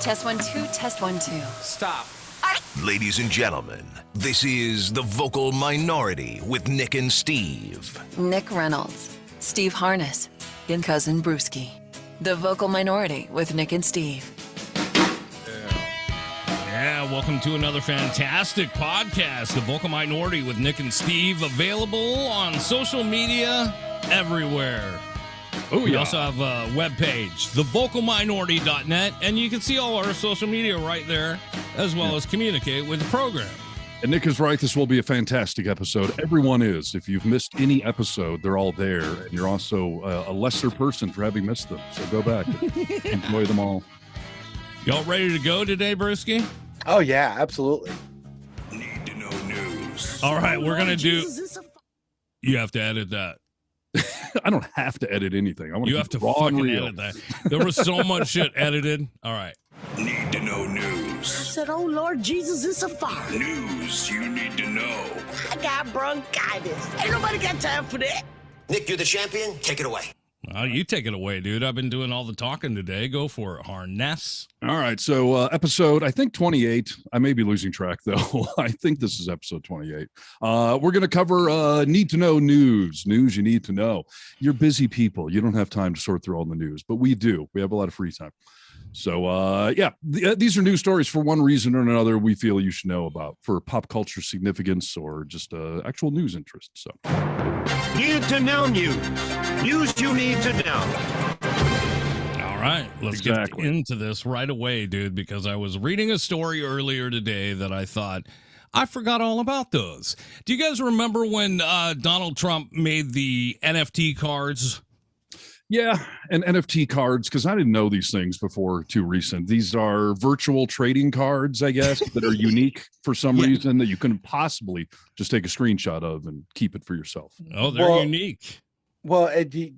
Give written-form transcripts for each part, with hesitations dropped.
Test 1, 2, test 1, 2. Stop. Ladies and gentlemen, this is The Vocal Minority with Nick and Steve. Nick Reynolds, Steve Harness, and cousin Brewski. The Vocal Minority with Nick and Steve. Yeah, welcome to another fantastic podcast, The Vocal Minority with Nick and Steve, available on social media everywhere. Oh, We also have a webpage, thevocalminority.net, and you can see all our social media right there, as well as communicate with the program. And Nick is right. This will be a fantastic episode. Everyone is. If you've missed any episode, they're all there. And you're also a lesser person for having missed them. So go back and enjoy them all. Y'all ready to go today, Brewski? Oh, yeah, absolutely. Need to know news. All right, we're going to do... You have to edit that. I don't have to edit anything. I want You have to fucking edit that. There was so much shit edited. All right. Need to know news. Said, oh Lord Jesus, it's a fire. News you need to know. I got bronchitis. Ain't nobody got time for that. Nick, you're the champion. Take it away. Well, you take it away, dude. I've been doing all the talking today. Go for it, Harness. All right. So episode, I think 28. I may be losing track, though. I think this is episode 28. We're going to cover need to know news. News you need to know. You're busy people. You don't have time to sort through all the news, but we do. We have a lot of free time. So, these are news stories for one reason or another we feel you should know about for pop culture significance or just actual news interest. So, Need to know news. News you need to know. All right, let's get into this right away, dude, because I was reading a story earlier today that I thought, I forgot all about those. Do you guys remember when Donald Trump made the NFT cards? yeah, and NFT cards, because I didn't know these things before too recent. These are virtual trading cards, I guess, that are unique for some reason that you couldn't possibly just take a screenshot of and keep it for yourself. Oh, they're unique. Well,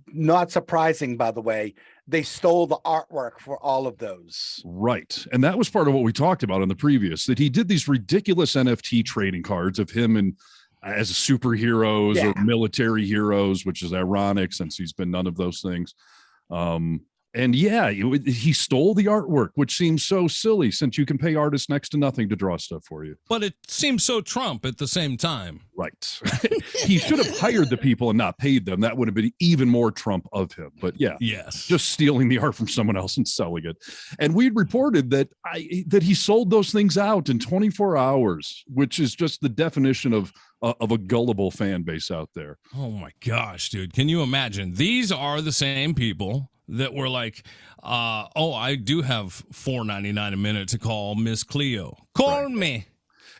not surprising, by the way. They stole the artwork for all of those. Right. And that was part of what we talked about in the previous, that he did these ridiculous NFT trading cards of him and as superheroes or military heroes, which is ironic since he's been none of those things. And he stole the artwork, which seems so silly since you can pay artists next to nothing to draw stuff for you. But it seems so Trump at the same time. Right. He should have hired the people and not paid them. That would have been even more Trump of him. But just stealing the art from someone else and selling it. And we'd reported that he sold those things out in 24 hours, which is just the definition of a gullible fan base out there. Oh my gosh, dude. Can you imagine? These are the same people that were like, I do have $4.99 a minute to call Miss Cleo. Call me.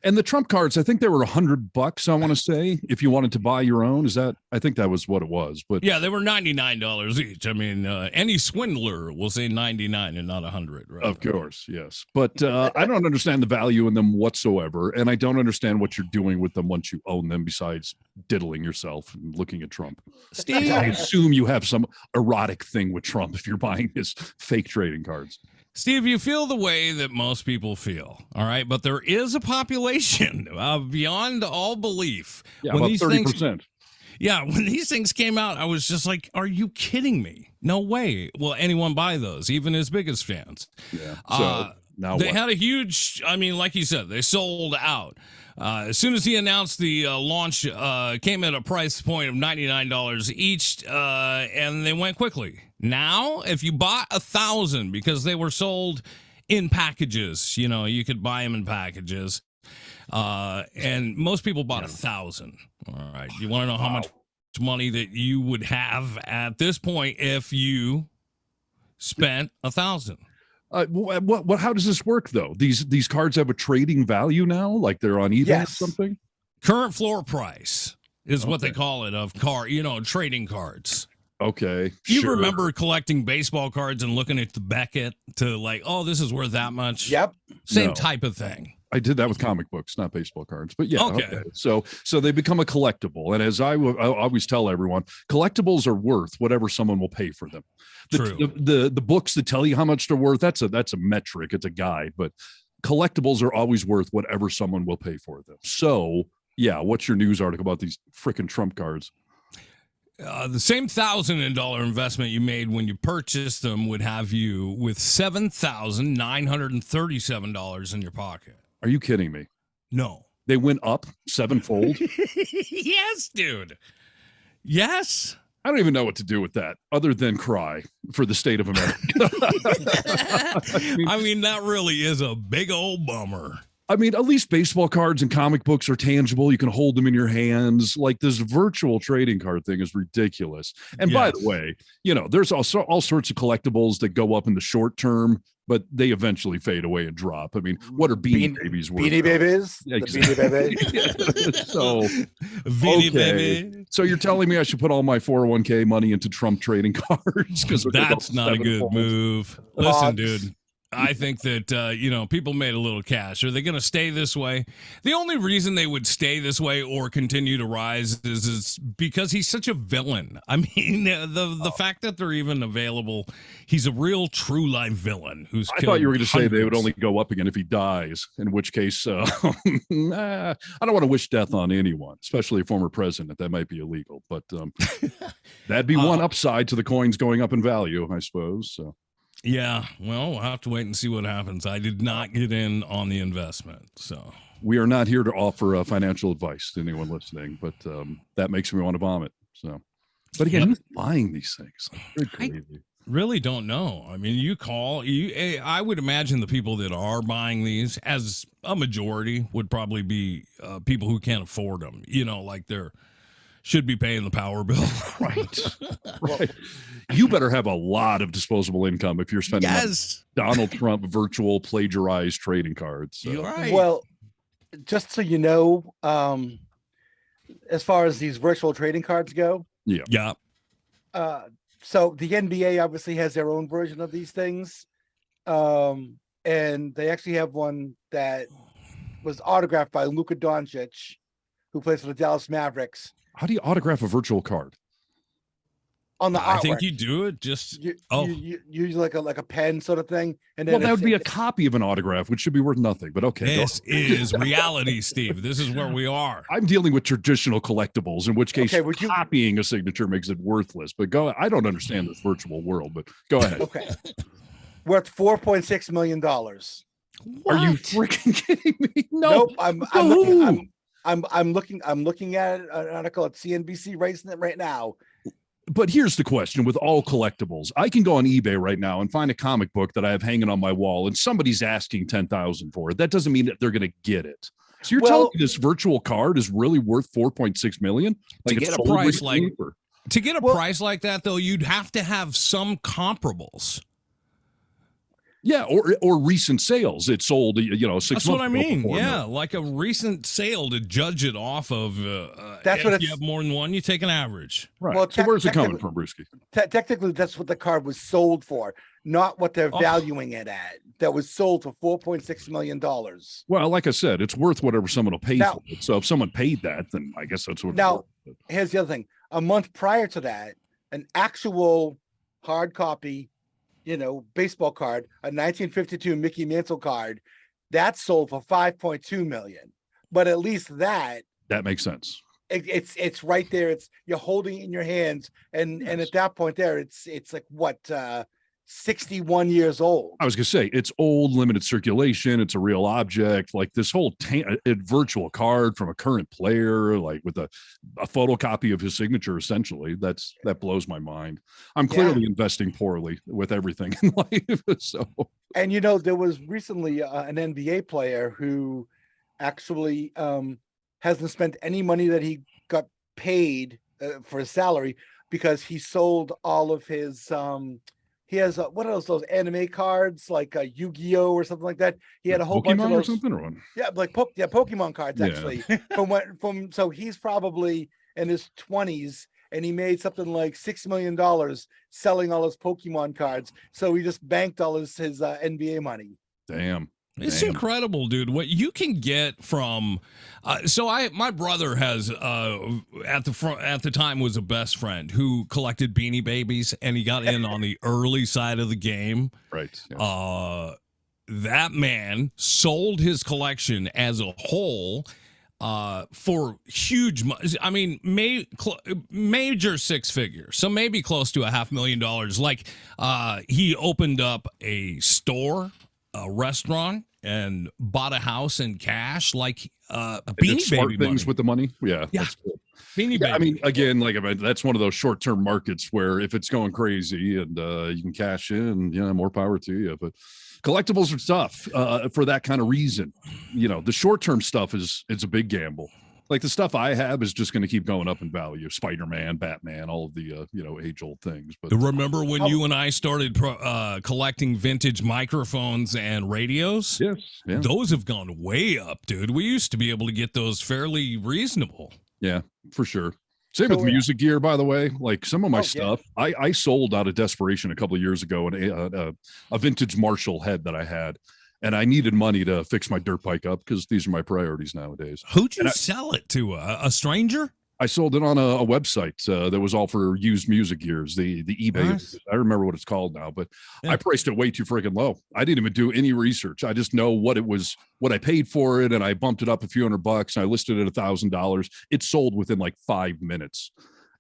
And the Trump cards, I think they were $100, I want to say, if you wanted to buy your own. I think that was what it was. But yeah, they were $99 each. I mean, any swindler will say 99 and not 100, right? Of course, yes. But I don't understand the value in them whatsoever. And I don't understand what you're doing with them once you own them besides diddling yourself and looking at Trump. Steve, I assume you have some erotic thing with Trump if you're buying his fake trading cards. Steve, you feel the way that most people feel, all right? But there is a population beyond all belief. Yeah, about 30%. When these things came out, I was just like, are you kidding me? No way will anyone buy those, even his biggest fans. Yeah. So now they had a huge, like you said, they sold out. As soon as he announced the launch, came at a price point of $99 each, and they went quickly. Now, if you bought 1,000, because they were sold in packages, you could buy them in packages, and most people bought 1,000. All right, you want to know how much money that you would have at this point if you spent 1,000? What? How does this work though? These cards have a trading value now, like they're on eBay or something. Current floor price is what they call it of trading cards. Okay. You remember collecting baseball cards and looking at the Beckett to like, oh, this is worth that much. Yep. Same type of thing. I did that with comic books, not baseball cards, but yeah. Okay. So they become a collectible. And as I always tell everyone, collectibles are worth whatever someone will pay for them. The books that tell you how much they're worth, that's a metric. It's a guide, but collectibles are always worth whatever someone will pay for them. So yeah. What's your news article about these freaking Trump cards? The same $1,000 investment you made when you purchased them would have you with $7,937 in your pocket. Are you kidding me? No. They went up sevenfold? Yes, dude. Yes. I don't even know what to do with that other than cry for the state of America. I mean, that really is a big old bummer. I mean, at least baseball cards and comic books are tangible. You can hold them in your hands. Like this virtual trading card thing is ridiculous. And by the way, there's also all sorts of collectibles that go up in the short term, but they eventually fade away and drop. I mean, what are Beanie Babies worth? Beanie Babies? Yeah, exactly. The Beanie Baby. So, Beanie Baby. So you're telling me I should put all my 401k money into Trump trading cards? Because that's not a good move. Listen, dude. I think that, people made a little cash. Are they going to stay this way? The only reason they would stay this way or continue to rise is because he's such a villain. I mean, the fact that they're even available, he's a real true life villain who's I thought you were going to say they would only go up again if he dies, in which case, I don't want to wish death on anyone, especially a former president. That might be illegal, but that'd be one upside to the coins going up in value, I suppose. So. Yeah, well, we'll have to wait and see what happens. I did not get in on the investment, so. We are not here to offer financial advice to anyone listening, but that makes me want to vomit. So, but again, who's buying these things? Good crazy. Really don't know. I mean, I would imagine the people that are buying these, as a majority, would probably be people who can't afford them. Like they're should be paying the power bill. Right. You better have a lot of disposable income if you're spending Donald Trump virtual plagiarized trading cards. So. You're right. Well, just so you know, as far as these virtual trading cards go. Yeah. So the NBA obviously has their own version of these things. And they actually have one that was autographed by Luka Doncic, who plays for the Dallas Mavericks. How do you autograph a virtual card? On the artwork. I think you do it just you use like a pen sort of thing, and then that would be a copy of an autograph, which should be worth nothing. But okay, this is reality, Steve. This is where we are. I'm dealing with traditional collectibles, in which case copying a signature makes it worthless. But I don't understand this virtual world. But go ahead. Okay, worth $4.6 million. Are you freaking kidding me? Nope. I'm looking at an article at CNBC right now. But here's the question with all collectibles. I can go on eBay right now and find a comic book that I have hanging on my wall and somebody's asking $10,000 for it. That doesn't mean that they're going to get it. So you're telling me this virtual card is really worth $4.6 million? Like to get a price price like that, though, you'd have to have some comparables. Yeah, or recent sales. It sold, 6 months ago. That's what I mean. Yeah, like a recent sale to judge it off of. That's if you have more than one, you take an average. Right. Well, so where's it coming from, Brewski? Technically, that's what the card was sold for, not what they're valuing it at. That was sold for $4.6 million. Well, like I said, it's worth whatever someone will pay for it. So if someone paid that, then I guess that's what it's worth. Here's the other thing. A month prior to that, an actual hard copy baseball card, a 1952 Mickey Mantle card, that sold for $5.2 million. But at least that makes sense. It's right there. You're holding it in your hands, and at that point there, it's like what 61 years old. I was gonna say it's old, limited circulation. It's a real object. Like this whole virtual card from a current player, like with a photocopy of his signature. Essentially, that blows my mind. I'm clearly investing poorly with everything in life. So, and there was recently an NBA player who actually hasn't spent any money that he got paid for his salary because he sold all of his. He has what are those anime cards like Yu-Gi-Oh or something like that. He had a whole bunch of those. Or something or what? Yeah, like Pokemon cards actually. So he's probably in his 20s and he made something like $6 million selling all his Pokemon cards. So he just banked all his NBA money. Damn. It's incredible, dude. What you can get from, my brother has at the time was a best friend who collected Beanie Babies, and he got in on the early side of the game. Right. Yeah. That man sold his collection as a whole for huge I mean, major six figures, so maybe close to $500,000. Like he opened up a store, a restaurant, and bought a house in cash, like Beanie smart Baby things money. with the money. Yeah. That's cool. Beanie Baby. I mean, again, that's one of those short-term markets where if it's going crazy and you can cash in, more power to you. But collectibles are tough for that kind of reason. The short-term stuff it's a big gamble. Like the stuff I have is just going to keep going up in value. Spider-Man, Batman, all of the age-old things. But remember when you and I started collecting vintage microphones and radios? Yes. Yeah. Those have gone way up, dude. We used to be able to get those fairly reasonable. Yeah, for sure. Same with music gear, by the way. Like some of my stuff, I sold out of desperation a couple of years ago a vintage Marshall head that I had, and I needed money to fix my dirt bike up because these are my priorities nowadays. Who'd you sell it to? A stranger? I sold it on a website that was all for used music gears, the eBay. Nice. I remember what it's called now, but I priced it way too freaking low. I didn't even do any research. I just know what it was, what I paid for it, and I bumped it up a few $100. And I listed it at $1,000. It sold within like 5 minutes.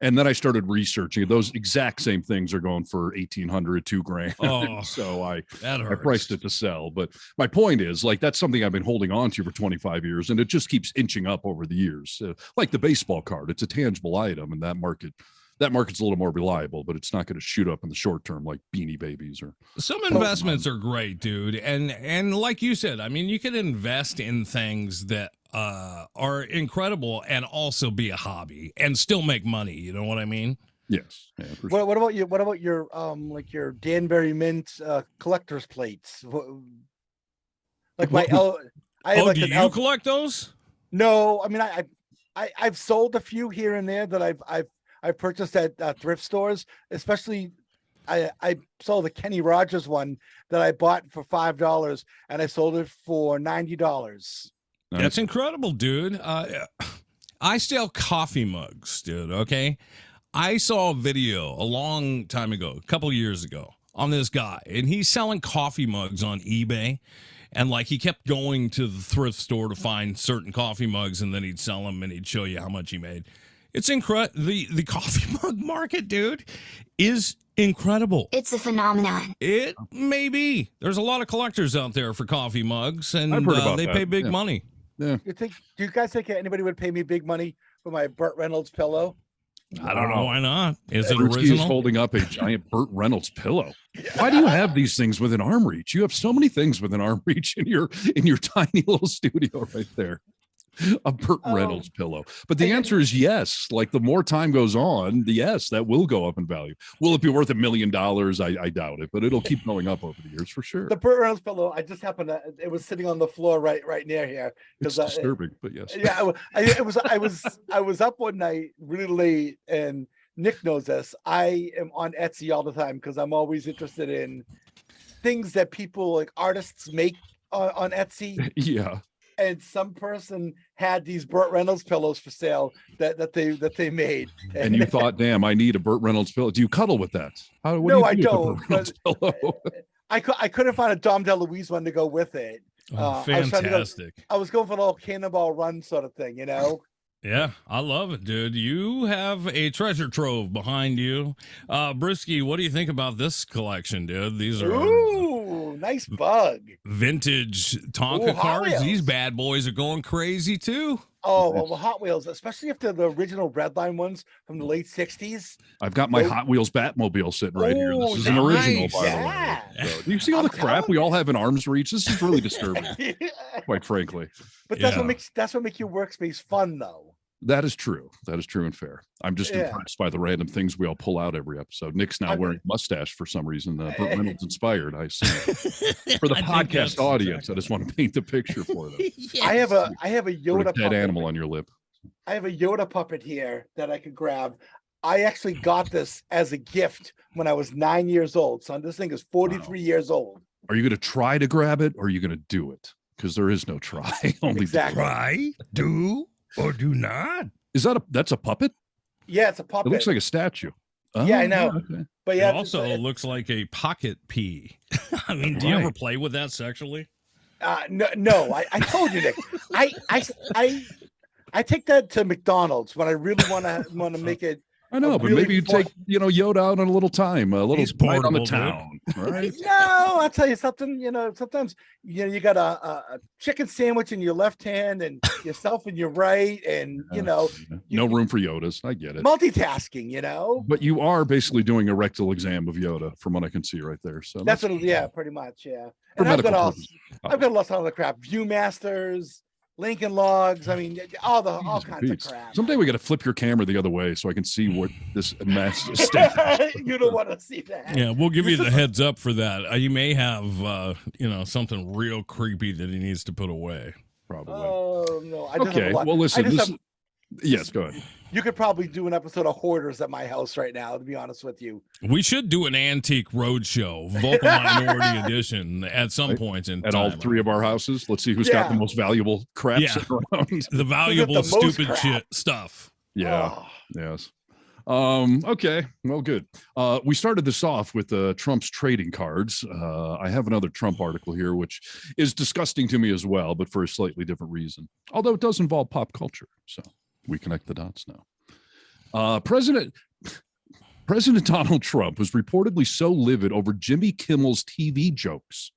And then I started researching. Those exact same things are going for $1,800, $2,000. Oh, so I hurts. priced it to sell. But my point is, like, that's something I've been holding on to for 25 years, and it just keeps inching up over the years. Like the baseball card, it's a tangible item, and that market's a little more reliable, but it's not going to shoot up in the short term like Beanie Babies or some investments are great, dude. And like you said, I mean, you can invest in things that are incredible and also be a hobby and still make money. You know what I mean? Yes. Yeah, What about you? What about your like your Danbury Mint collector's plates? Like my I have like do you collect those? No, I mean I've sold a few here and there that I've purchased at thrift stores. Especially I sold the Kenny Rogers one that I bought for $5 and I sold it for $90. Nice. That's incredible, dude. I sell coffee mugs, dude. Okay. I saw a video a long time ago, a couple of years ago, on this guy, and he's selling coffee mugs on eBay. And like he kept going to the thrift store to find certain coffee mugs, and then he'd sell them and he'd show you how much he made. It's incredible. The coffee mug market, dude, is incredible. It's a phenomenon. It may be. There's a lot of collectors out there for coffee mugs, and I've heard about they that. pay big money. Yeah. Do you guys think anybody would pay me big money for my Burt Reynolds pillow? I don't know why not. Is it Brewski is original? holding up a giant Burt Reynolds pillow. Why do you have these things within arm reach? You have so many things within arm reach in your tiny little studio right there. A Burt Reynolds pillow. But the answer is yes. Like the more time goes on, yes, that will go up in value. Will it be worth $1 million? I doubt it, but it'll keep going up over the years for sure. The Burt Reynolds pillow, I just happened to, it was sitting on the floor right near here. It's disturbing, but yes. Yeah, I was up one night really late, and Nick knows this. I am on Etsy all the time because I'm always interested in things that people, like artists, make on Etsy. Yeah. And some person had these Burt Reynolds pillows for sale that they made. And you thought, damn, I need a Burt Reynolds pillow. Do you cuddle with that? No, I don't. I couldn't find a Dom DeLuise one to go with it. Fantastic. I was going for the little Cannonball Run sort of thing, you know? Yeah, I love it, dude. You have a treasure trove behind you. Brewski, what do you think about this collection, dude? These are nice bug. Vintage Tonka cars. These bad boys are going crazy too. Oh, well, Hot Wheels, especially if they're the original Redline ones from the late 60s. I've got my Hot Wheels Batmobile sitting right here. This is an original, by the way. So, do you see all the crap we all have in arm's reach? This is really disturbing, quite frankly. But that's what makes your workspace fun, though. That is true. That is true and fair. I'm just impressed by the random things we all pull out every episode. Nick's now wearing a mustache for some reason. Burt Reynolds inspired, I assume. For the podcast audience, I just want to paint the picture for them. Yes. I have a Yoda dead puppet. animal on your lip. I have a Yoda puppet here that I could grab. I actually got this as a gift when I was 9 years old. So this thing is 43 years old. Are you going to try to grab it, or are you going to do it? Because there is no try. Only exactly. Try, do, or do not. Is that's a puppet? Yeah, it's a puppet. It looks like a statue. Oh, yeah, I know. Okay. But yeah, it also looks like a pocket pea. I mean, do you ever play with that sexually? No. I told you, Nick. I take that to McDonald's when I really want to make it. I know, but really maybe you take, Yoda out on a little time, a little He's night on the portable, town, right? No, I'll tell you something. Sometimes you got a chicken sandwich in your left hand and yourself in your right, and no room for Yodas. I get it. Multitasking, But you are basically doing a rectal exam of Yoda, from what I can see right there. So that's what. Yeah, pretty much. Yeah, For and I've got medical I've got lots of other crap. Viewmasters, Lincoln Logs. I mean, all kinds of crap. Someday we got to flip your camera the other way so I can see what this mass stack. You don't want to see that. Yeah, we'll give you the heads up for that. You may have, something real creepy that he needs to put away. Probably. Oh no! Okay. Well, listen. Yes, go ahead. You could probably do an episode of Hoarders at my house right now, to be honest with you. We should do an antique roadshow, vocal minority edition, at some points in at time. all three of our houses. Let's see who's got the most valuable crap sitting around. The valuable, stupid shit stuff. Yeah. Oh. Yes. Okay. Well, good. We started this off with Trump's trading cards. I have another Trump article here, which is disgusting to me as well, but for a slightly different reason. Although it does involve pop culture, so we connect the dots now. President Donald Trump was reportedly so livid over Jimmy Kimmel's TV jokes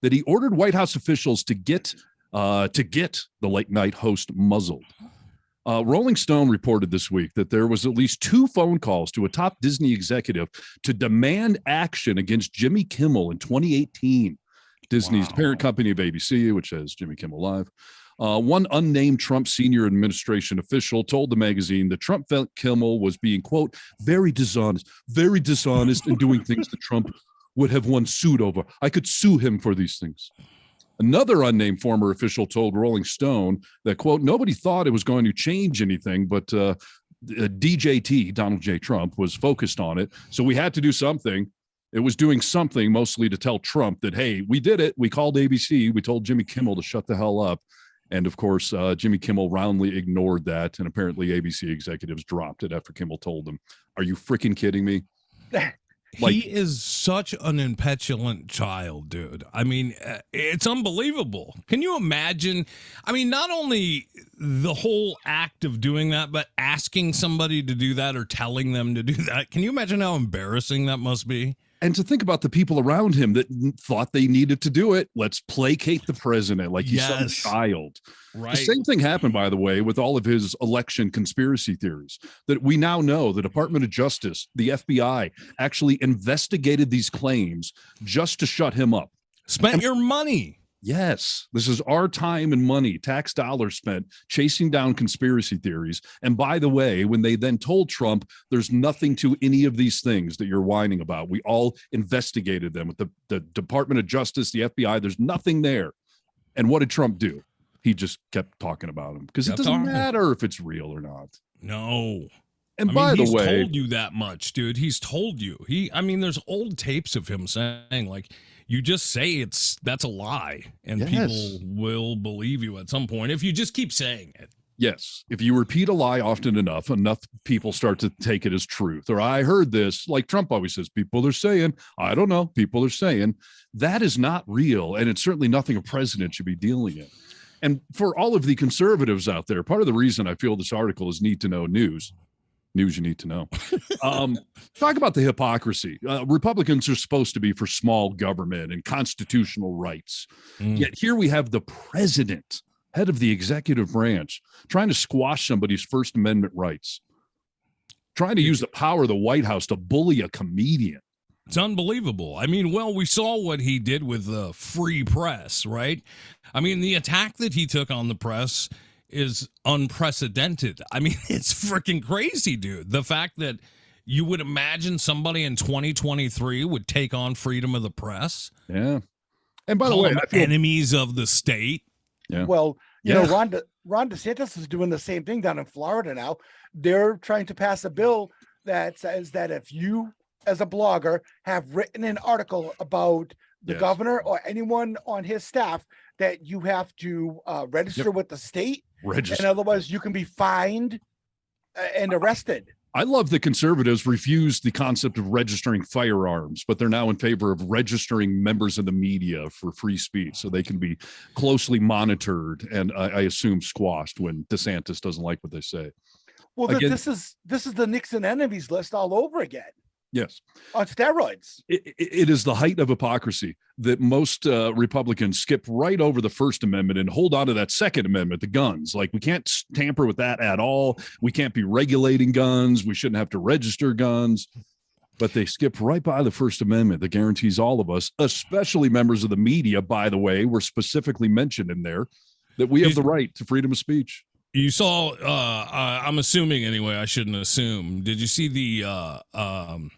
that he ordered White House officials to get the late night host muzzled. Rolling Stone reported this week that there was at least 2 phone calls to a top Disney executive to demand action against Jimmy Kimmel in 2018. Disney's parent company of ABC, which has Jimmy Kimmel Live. One unnamed Trump senior administration official told the magazine that Trump felt Kimmel was being, quote, very dishonest and doing things that Trump would have won sued over. I could sue him for these things. Another unnamed former official told Rolling Stone that, quote, nobody thought it was going to change anything, but DJT, Donald J. Trump, was focused on it. So we had to do something. It was doing something mostly to tell Trump that, hey, we did it. We called ABC. We told Jimmy Kimmel to shut the hell up. And of course, Jimmy Kimmel roundly ignored that. And apparently ABC executives dropped it after Kimmel told them, are you freaking kidding me? He is such an impetulant child, dude. I mean, it's unbelievable. Can you imagine? I mean, not only the whole act of doing that, but asking somebody to do that or telling them to do that. Can you imagine how embarrassing that must be? And to think about the people around him that thought they needed to do it. Let's placate the president like he's some child. Right. The same thing happened, by the way, with all of his election conspiracy theories, that we now know the Department of Justice, the FBI, actually investigated these claims just to shut him up. Spent your money. Yes, this is our time and money, tax dollars spent chasing down conspiracy theories. And by the way, when they then told Trump, there's nothing to any of these things that you're whining about. We all investigated them with the Department of Justice, the FBI. There's nothing there. And what did Trump do? He just kept talking about them because it doesn't matter if it's real or not. No. And by the way, he's told you that much, dude. He's told you. There's old tapes of him saying, like, you just say that's a lie, and people will believe you at some point if you just keep saying it. Yes. If you repeat a lie often enough people start to take it as truth. Or I heard this, like Trump always says, people are saying, I don't know, people are saying. That is not real, and it's certainly nothing a president should be dealing in. And for all of the conservatives out there, part of the reason I feel this article is need to know news you need to know. Talk about the hypocrisy. Republicans are supposed to be for small government and constitutional rights. Yet here we have the president, head of the executive branch, trying to squash somebody's First Amendment rights, trying to use the power of the White House to bully a comedian. It's unbelievable. I mean, well, we saw what he did with the free press, right? I mean, the attack that he took on the press is unprecedented. I mean, it's freaking crazy, dude. The fact that you would imagine somebody in 2023 would take on freedom of the press. Yeah. And by the way, enemies of the state. Yeah. Well, you know, Ron DeSantis is doing the same thing down in Florida now. They're trying to pass a bill that says that if you, as a blogger, have written an article about the governor or anyone on his staff, that you have to register with the state. And otherwise you can be fined and arrested. I love that conservatives refused the concept of registering firearms, but they're now in favor of registering members of the media for free speech so they can be closely monitored and I assume squashed when DeSantis doesn't like what they say. Well, Again, this is the Nixon enemies list all over again. Yes. On steroids. It is the height of hypocrisy that most Republicans skip right over the First Amendment and hold on to that Second Amendment, the guns. Like, we can't tamper with that at all. We can't be regulating guns. We shouldn't have to register guns. But they skip right by the First Amendment that guarantees all of us, especially members of the media, by the way, were specifically mentioned in there, that we have the right to freedom of speech. You saw, I'm assuming anyway, I shouldn't assume. Did you see the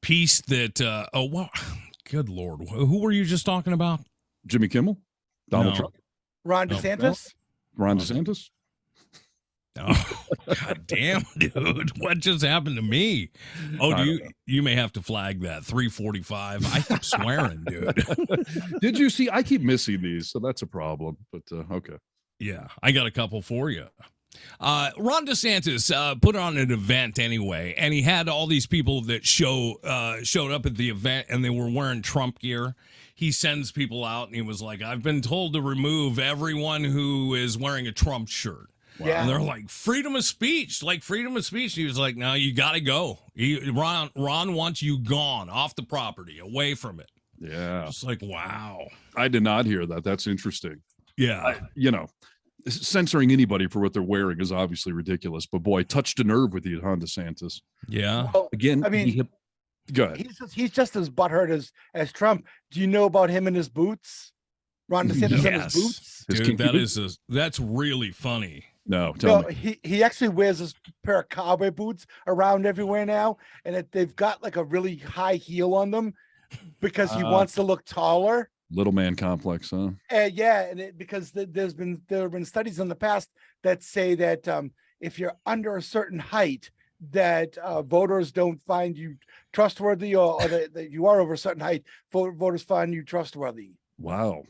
piece that, good Lord, who were you just talking about? Jimmy Kimmel? Donald Trump? Ron DeSantis? Ron DeSantis? Oh, God damn, dude. What just happened to me? Oh, you may have to flag that. 345. I keep swearing, dude. Did you see? I keep missing these, so that's a problem. But okay. Yeah, I got a couple for you. Ron DeSantis put on an event anyway, and he had all these people that showed up at the event, and they were wearing Trump gear. He sends people out, and he was like, "I've been told to remove everyone who is wearing a Trump shirt." Wow. Yeah. And they're like, freedom of speech, freedom of speech. He was like, no, you got to go. Ron wants you gone, off the property, away from it. Yeah. It's like, wow. I did not hear that. That's interesting. Yeah. Censoring anybody for what they're wearing is obviously ridiculous. But boy, touched a nerve with you, huh, DeSantis. Yeah. Well, again, I mean, go ahead. He's just as butthurt as Trump. Do you know about him and his boots? Ron DeSantis and his boots? Dude, that's really funny. No, tell me. He actually wears this pair of cowboy boots around everywhere now, and they've got like a really high heel on them because he wants to look taller. Little man complex, huh? Yeah, and because there have been studies in the past that say that if you're under a certain height, that voters don't find you trustworthy, or that you are over a certain height, voters find you trustworthy. Wow.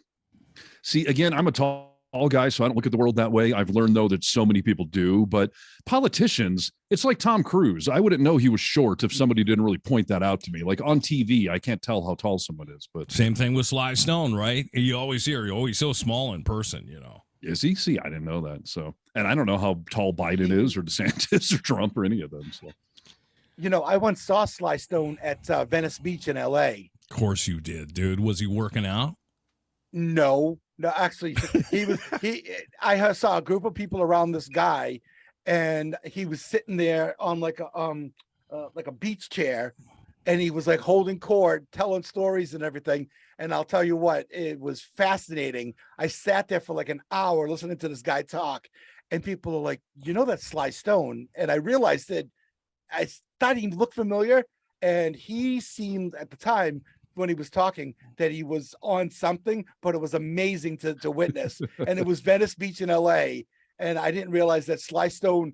See, again, I'm a tall guy, so I don't look at the world that way. I've learned, though, that so many people do. But politicians, it's like Tom Cruise. I wouldn't know he was short if somebody didn't really point that out to me. Like on TV, I can't tell how tall someone is. But same thing with Sly Stone, right? You always hear, he's so small in person, Is he? See, I didn't know that. So, and I don't know how tall Biden is, or DeSantis, or Trump, or any of them. So, I once saw Sly Stone at Venice Beach in L.A. Of course you did, dude. Was he working out? No, actually, I saw a group of people around this guy, and he was sitting there on like a beach chair, and he was like holding court, telling stories and everything. And I'll tell you what, it was fascinating. I sat there for like an hour listening to this guy talk, and people are like, that's Sly Stone. And I realized that I thought he looked familiar, and he seemed at the time, when he was talking, that he was on something, but it was amazing to witness. And it was Venice Beach in LA. And I didn't realize that Sly Stone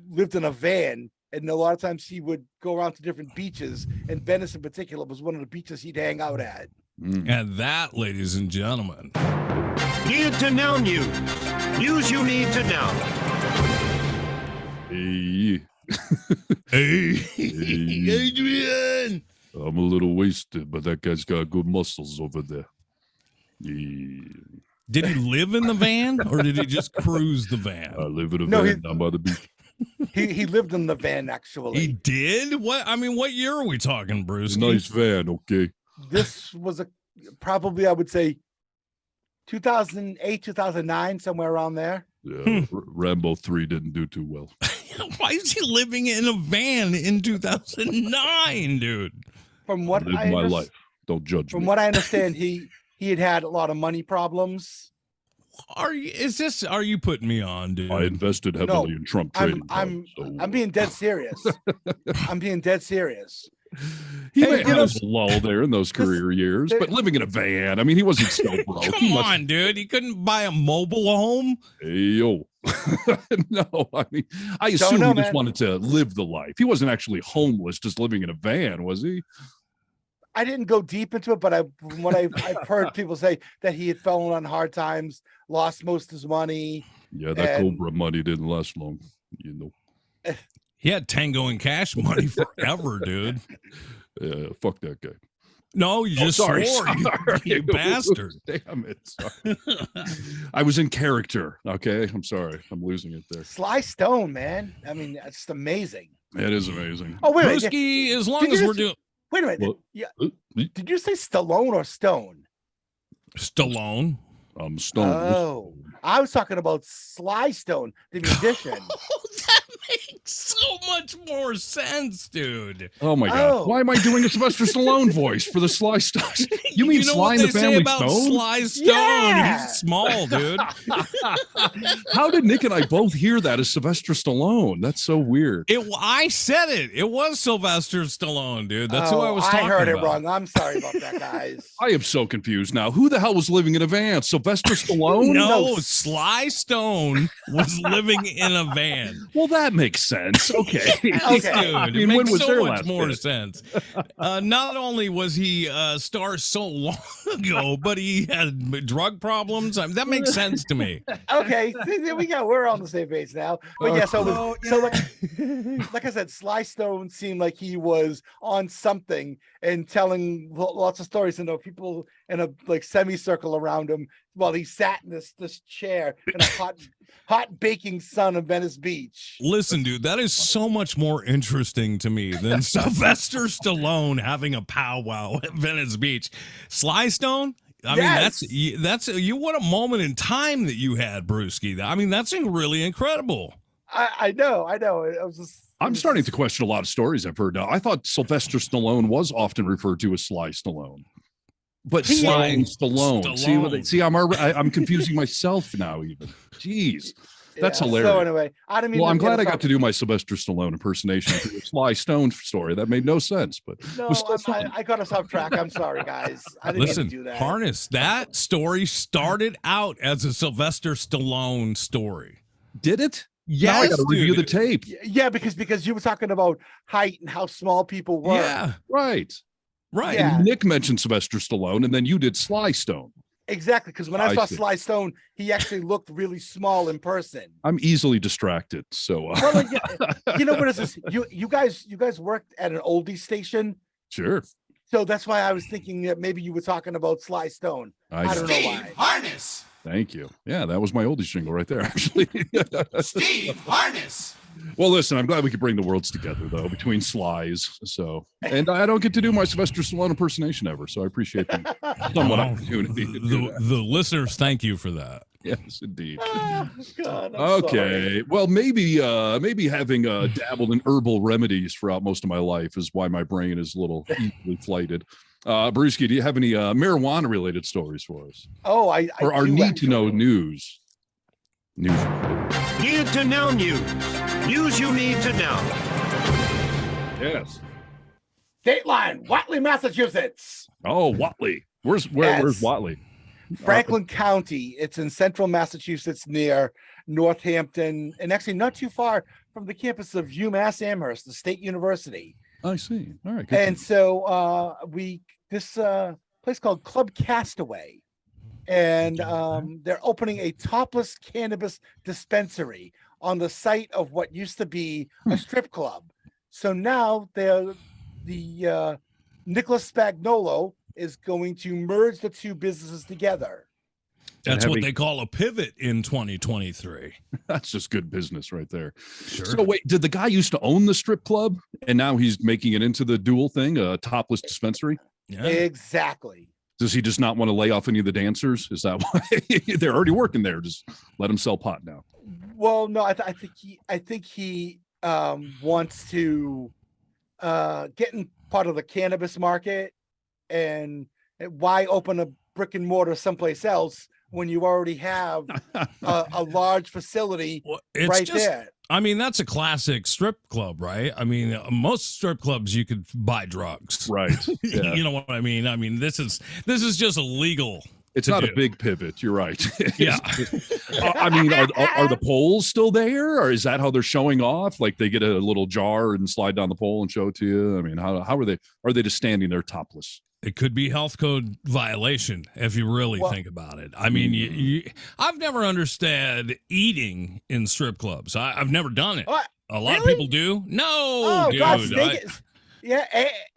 lived in a van. And a lot of times he would go around to different beaches. And Venice in particular was one of the beaches he'd hang out at. And that, ladies and gentlemen. Need to know news. News you need to know. Hey. Hey, Adrian. I'm a little wasted, but that guy's got good muscles over there. Yeah. Did he live in the van, or did he just cruise the van? I live in a van down by the beach. He lived in the van, actually. He did? What year are we talking, Bruce? Nice van, okay. This was probably, I would say, 2008, 2009, somewhere around there. Yeah, Rambo 3 didn't do too well. Why is he living in a van in 2009, dude? From what I live my life. Don't judge me. From what I understand, he had a lot of money problems. Are you putting me on, dude? I invested heavily in Trump trading. I'm being dead serious. I'm being dead serious. He may have a lull there in those career years, but living in a van, I mean, he wasn't so broke. Come on, dude. He couldn't buy a mobile home? Hey, yo. No, I mean, I assume he just wanted to live the life. He wasn't actually homeless, just living in a van, was he? I didn't go deep into it, but from what I've heard people say that he had fallen on hard times, lost most of his money. Yeah, that Cobra money didn't last long, He had Tango and Cash money forever, dude. Fuck that guy. No, you just sorry, swore, you bastard. Damn it. Sorry. I was in character. Okay. I'm sorry. I'm losing it there. Sly Stone, man. I mean, that's just amazing. It is amazing. Oh, wait a minute. Brewski, as long Did as you we're just- doing Wait a minute. Well, Yeah. Did you say Stallone or Stone? Stallone. Stone. Oh, I was talking about Sly Stone, the musician. Oh, that makes so much more sense, dude. Oh my God! Oh. Why am I doing a Sylvester Stallone voice for the Sly Stone? You mean know Sly what and they the say Family about Stone? Sly Stone? Yeah. He's small, dude. How did Nick and I both hear that as Sylvester Stallone? That's so weird. I said it. It was Sylvester Stallone, dude. That's who I was talking I heard about. it wrong. I'm sorry about that, guys. I am so confused now. Who the hell was living in a van? Sylvester Stallone? No, Sly Stone was living in a van. Well, that makes sense. Okay. Yes, Okay. dude, I it mean, makes when was so their much last more bit? sense. Not only was he star so long ago, but he had drug problems. I mean, that makes sense to me. Okay, there we go. We're on the same page now. But yeah, so like I said, Sly Stone seemed like he was on something and telling lots of stories, and there were people in a like semicircle around him while he sat in this chair in a hot baking sun of Venice Beach. Listen, dude, that is so much more interesting to me than Sylvester Stallone having a powwow at Venice Beach. Sly Stone? I mean, that's what a moment in time that you had, Brewski. I mean, that's really incredible. I know. It was just. I'm starting to question a lot of stories I've heard now. I thought Sylvester Stallone was often referred to as Sly Stallone. But Sly Stallone. See, I'm confusing myself now even. Jeez. That's hilarious. So anyway, I didn't mean. Well, I'm glad I got to do my Sylvester Stallone impersonation for the Sly Stone story. That made no sense, but No, I got us off track. I'm sorry, guys. I didn't mean to do that. Harness, that story started out as a Sylvester Stallone story. did it? Yes, now I got to review the dude. tape. Yeah, because you were talking about height and how small people were. Yeah, Right. right. Yeah. And Nick mentioned Sylvester Stallone, and then you did Sly Stone. Exactly, because when I I saw see. Sly Stone, he actually looked really small in person. I'm easily distracted, so Well, you know what is this? You guys worked at an oldie station, sure. so that's why I was thinking that maybe you were talking about Sly Stone. I don't know why. Harness. Thank you. Yeah, that was my oldest jingle right there, actually. Steve Harness. Well, listen, I'm glad we could bring the worlds together, though, between Slys. So, and I don't get to do my Sylvester Stallone impersonation ever, so I appreciate the somewhat Well, opportunity to do that. the listeners thank you for that. Yes, indeed. Ah, God, I'm Okay. sorry. Well, maybe having dabbled in herbal remedies throughout most of my life is why my brain is a little easily flighted. Brewski, do you have any marijuana related stories for us? Oh, I Or our do need to know actually. news? News. Need to know news. News you need to know. Yes. Dateline, Watley, Massachusetts. Oh, Watley. Where's Yes. Watley? Franklin County. It's in central Massachusetts near Northampton, and actually not too far from the campus of UMass Amherst, the state university. I see. All right. good And to so this place called Club Castaway, and they're opening a topless cannabis dispensary on the site of what used to be a strip club. So now the Nicholas Spagnolo is going to merge the two businesses together. That's having- what they call a pivot in 2023. That's just good business right there. Sure. So wait, did the guy used to own the strip club and now he's making it into the dual thing, a topless dispensary? Yeah. Exactly. Does he just not want to lay off any of the dancers? Is that why they're already working there? Just let him sell pot now. Well, no, I think he wants to get in part of the cannabis market, and why open a brick and mortar someplace else when you already have a large facility Well, it's right just, there. I mean, that's a classic strip club, right? I mean, most strip clubs you could buy drugs. Right. Yeah. You know what I mean? I mean, this is just illegal. It's to not do. a big pivot. You're right. Yeah. I mean, are the poles still there, or is that how they're showing off? Like they get a little jar and slide down the pole and show it to you. I mean, how are they? Are they just standing there topless? It could be health code violation if you really Well- think about it. I mean, I've never understood eating in strip clubs. I've never done it. Oh, A lot of Really? people do. No, Oh dude. God,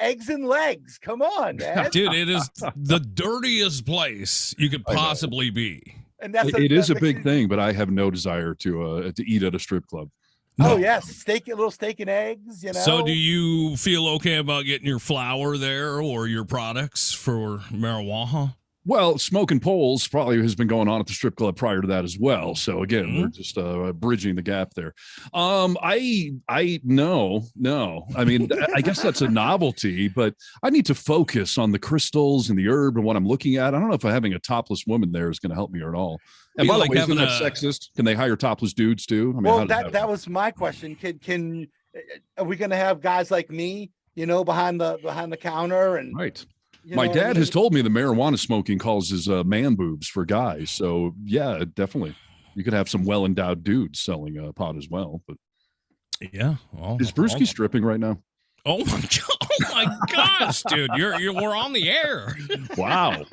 eggs and legs. Come on, man. Dude, it is the dirtiest place you could possibly be. And that's It is a big thing, but I have no desire to eat at a strip club. Oh No. yes, a little steak and eggs. You know. So, do you feel okay about getting your flour there or your products for marijuana? Well, smoking poles probably has been going on at the strip club prior to that as well. So again, we're just bridging the gap there. No. I mean, I guess that's a novelty, but I need to focus on the crystals and the herb and what I'm looking at. I don't know if having a topless woman there is going to help me at all. And by the way, isn't that sexist? Can they hire topless dudes too? I mean, well, that was my question. Can are we going to have guys like me, behind the counter and right? My dad has told me the marijuana smoking causes man boobs for guys. So yeah, definitely. You could have some well-endowed dudes selling pot as well. But yeah, well, is Brewski stripping right now? Oh my god! Oh my gosh, dude, we're on the air. Wow.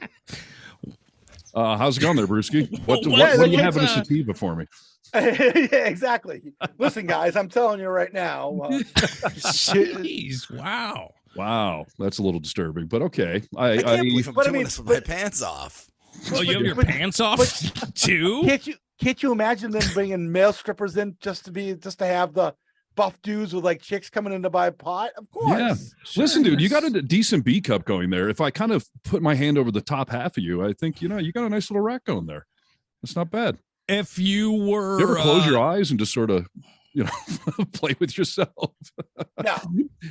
How's it going there, Brewski? What do you have in a sativa for me? Yeah, exactly. Listen, guys, I'm telling you right now. Jeez, wow. Wow, that's a little disturbing, but okay. I can't believe I'm doing this with my pants off. Oh, you have your pants off too? Can't you imagine them bringing male strippers in just to have the buff dudes with like chicks coming in to buy pot? Of course. Yeah. Listen, dude, you got a decent B cup going there. If I kind of put my hand over the top half of you, I think you got a nice little rack going there. It's not bad. If you were, you ever close your eyes and just sort of play with yourself? No.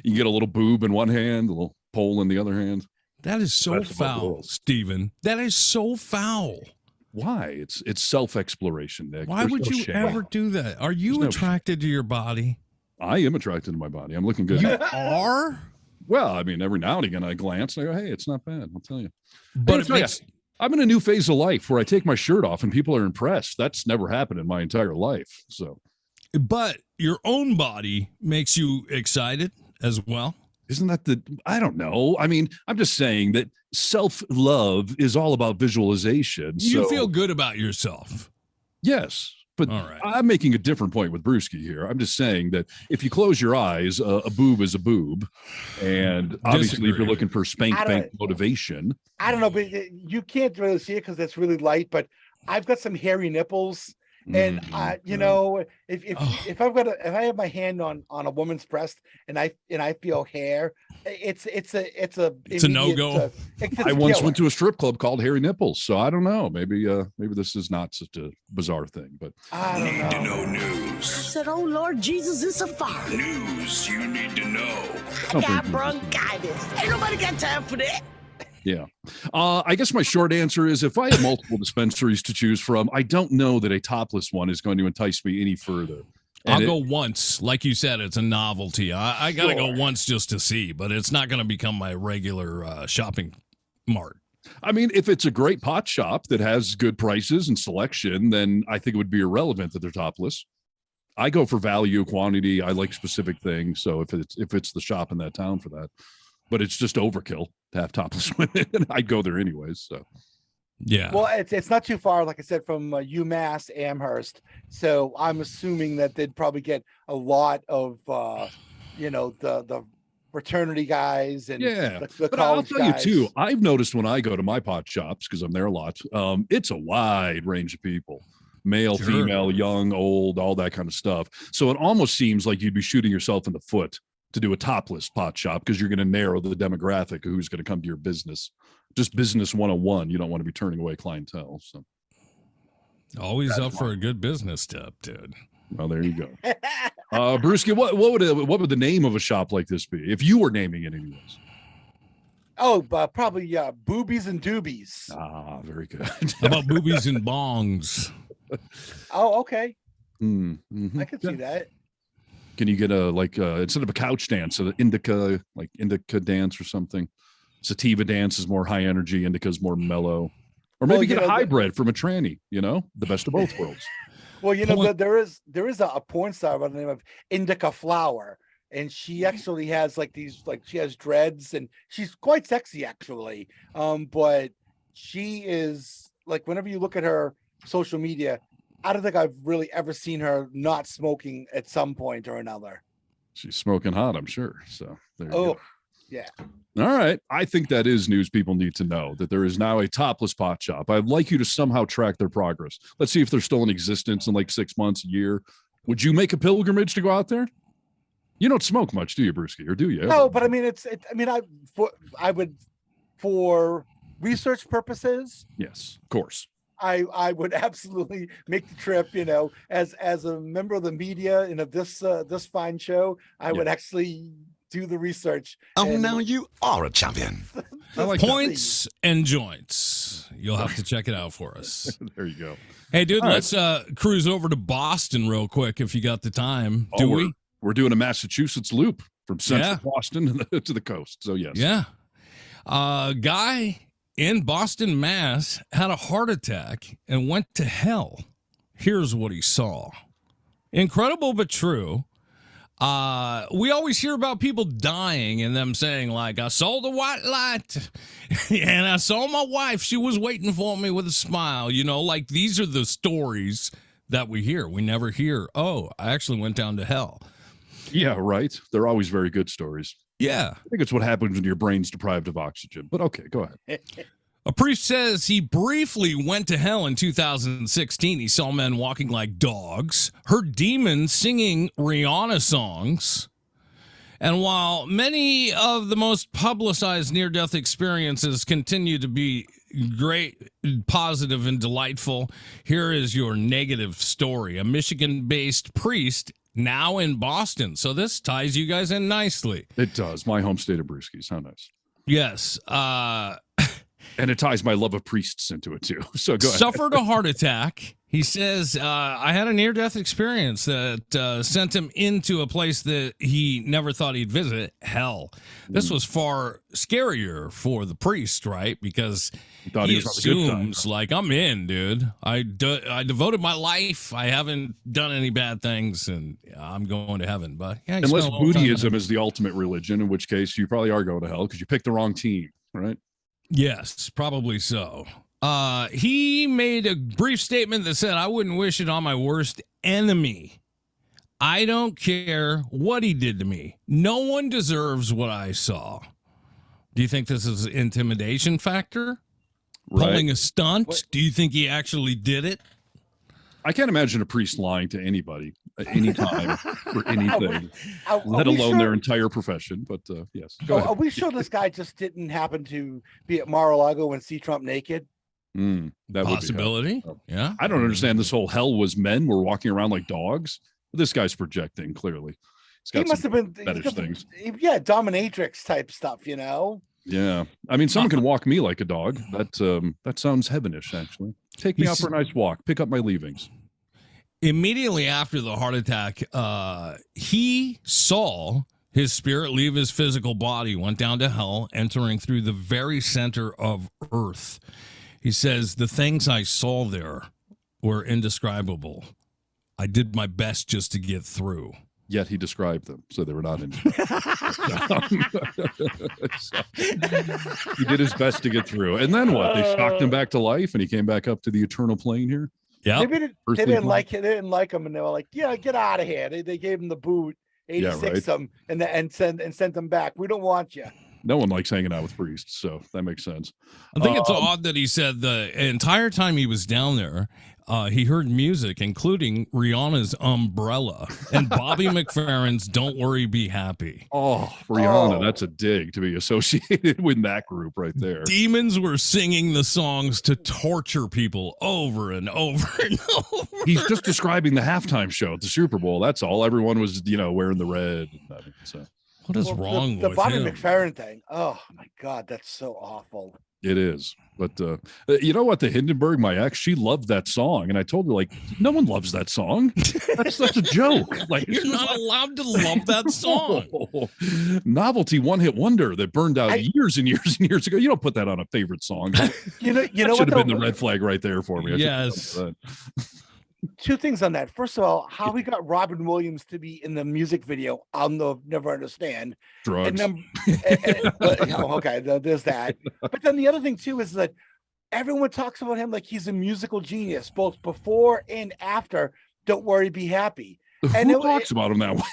You get a little boob in one hand, a little pole in the other hand. That is so foul, Steven. That is so foul. Why? It's self-exploration, Nick. Why would you ever do that? Are you attracted to your body? I am attracted to my body. I'm looking good. You are? Well, I mean, every now and again I glance and I go, hey, it's not bad. I'll tell you. But I'm in a new phase of life where I take my shirt off and people are impressed. That's never happened in my entire life. So, but your own body makes you excited as well. Isn't that I don't know. I mean, I'm just saying that self-love is all about visualization. You feel good about yourself. Yes. But all right. I'm making a different point with Brewski here. I'm just saying that if you close your eyes, a boob is a boob. And obviously, if you're looking for spank motivation. I don't know, but you can't really see it because it's really light. But I've got some hairy nipples. And if I have my hand on a woman's breast and I feel hair, it's a no-go. I once went to a strip club called Hairy Nipples, so I don't know. Maybe this is not such a bizarre thing, but I don't know. To know news. I said, "Oh Lord Jesus, it's a fire." News you need to know. I got bronchitis. Ain't nobody got time for that. Yeah. I guess my short answer is if I had multiple dispensaries to choose from, I don't know that a topless one is going to entice me any further. I'll go once. Like you said, it's a novelty. I got to go once just to see, but it's not going to become my regular shopping mart. I mean, if it's a great pot shop that has good prices and selection, then I think it would be irrelevant that they're topless. I go for value, quantity. I like specific things. So if it's the shop in that town for that, but it's just overkill to have topless women. I'd go there anyways. So, yeah. Well, it's not too far, like I said, from UMass Amherst. So I'm assuming that they'd probably get a lot of, the fraternity guys and the but I'll college tell guys. you too. I've noticed when I go to my pot shops because I'm there a lot. It's a wide range of people. Male, female, young, old, all that kind of stuff. So it almost seems like you'd be shooting yourself in the foot to do a topless pot shop because you're going to narrow the demographic of who's going to come to your business. Just business 101. You don't want to be turning away clientele. So always up for a good business tip, dude. Well, there you go. Brewski, what would the name of a shop like this be if you were naming it anyways? Oh, probably boobies and doobies. Ah, very good. How about boobies and bongs? Oh, okay. Mm-hmm. I could see that. Can you get instead of a couch dance, an indica dance or something? Sativa dance is more high energy, indica is more mellow. Or maybe get a hybrid from a tranny, the best of both worlds. Well, there is a porn star by the name of Indica Flower, and she actually has she has dreads and she's quite sexy actually. But she is whenever you look at her social media, I don't think I've really ever seen her not smoking at some point or another. She's smoking hot, I'm sure. So there you go. Yeah. All right. I think that is news people need to know, that there is now a Topless pot shop. I'd like you to somehow track their progress. Let's see if they're still in existence in like 6 months, a year. Would you make a pilgrimage to go out there? You don't smoke much, do you, Brewski? Or do you? No, but I mean, I would, for research purposes. Yes, of course. I would absolutely make the trip, as a member of the media and of this fine show, I would actually do the research. Oh, now you are a champion. I like Points and joints. You'll have to check it out for us. There you go. Hey, dude, All let's cruise over to Boston real quick if you got the time. Do we? We're doing a Massachusetts loop from central Boston to the coast. So, yes. Yeah. Guy in Boston, Mass, had a heart attack and went to hell. Here's what he saw. Incredible but true. We always hear about people dying and them saying, like, I saw the white light and I saw my wife. She was waiting for me with a smile. Like these are the stories that we hear. We never hear, oh, I actually went down to hell. Yeah, right. They're always very good stories. Yeah. I think it's what happens when your brain's deprived of oxygen. But okay, go ahead. A priest says he briefly went to hell in 2016. He saw men walking like dogs, heard demons singing Rihanna songs. And while many of the most publicized near-death experiences continue to be great, positive, and delightful, here is your negative story. A Michigan-based priest now in Boston. So this ties you guys in nicely. It does. My home state of Brewski's. How nice. Yes. And it ties my love of priests into it, too. So go ahead. Suffered a heart attack. He says, I had a near-death experience that sent him into a place that he never thought he'd visit, hell. This was far scarier for the priest, right? Because he assumes, like, I'm in, dude. I devoted my life. I haven't done any bad things, and I'm going to heaven. But yeah, unless Buddhism is the ultimate religion, in which case you probably are going to hell because you picked the wrong team, right? Yes, probably so. He made a brief statement that said, I wouldn't wish it on my worst enemy. I don't care what he did to me. No one deserves what I saw. Do you think this is an intimidation factor? Right. Pulling a stunt? What? Do you think he actually did it? I can't imagine a priest lying to anybody at any time for anything, let alone their entire profession. But yes, go ahead. Are we sure this guy just didn't happen to be at Mar-a-Lago and see Trump naked? That possibility. Yeah. I don't understand this whole hell was men were walking around like dogs. This guy's projecting clearly. He must have been fetish things. Yeah, dominatrix type stuff, Yeah, I mean, someone can walk me like a dog. That sounds heavenish, actually. Take me out for a nice walk. Pick up my leavings. Immediately after the heart attack, he saw his spirit leave his physical body, went down to hell, entering through the very center of earth. He says, the things I saw there were indescribable. I did my best just to get through. Yet he described them, so they were not in. So, he did his best to get through. And then what? They shocked him back to life, and he came back up to the eternal plane here? Yeah. They didn't like him, and they were like, yeah, get out of here. They gave him the boot, 86 them, and sent them back. We don't want you. No one likes hanging out with priests, so that makes sense. I think it's odd that he said the entire time he was down there, he heard music, including Rihanna's Umbrella and Bobby McFerrin's Don't Worry, Be Happy. Oh, Rihanna, that's a dig to be associated with that group right there. Demons were singing the songs to torture people over and over and over. He's just describing the halftime show at the Super Bowl. That's all. Everyone was, wearing the red. So. What is wrong with the Bobby him? McFerrin thing? Oh my God, that's so awful. It is. But you know what? The Hindenburg, my ex, she loved that song. And I told her, like, no one loves that song. That's a joke. Like, you're not allowed to love that song. Novelty one-hit wonder that burned out years and years and years ago. You don't put that on a favorite song. You know should what? Have been the red flag right there for me. Yes. Two things on that. First of all, how he got Robin Williams to be in the music video, I'll never understand. Drugs. Okay, there's that. But then the other thing too is that everyone talks about him like he's a musical genius, both before and after Don't Worry, Be Happy. And who talks about him that way?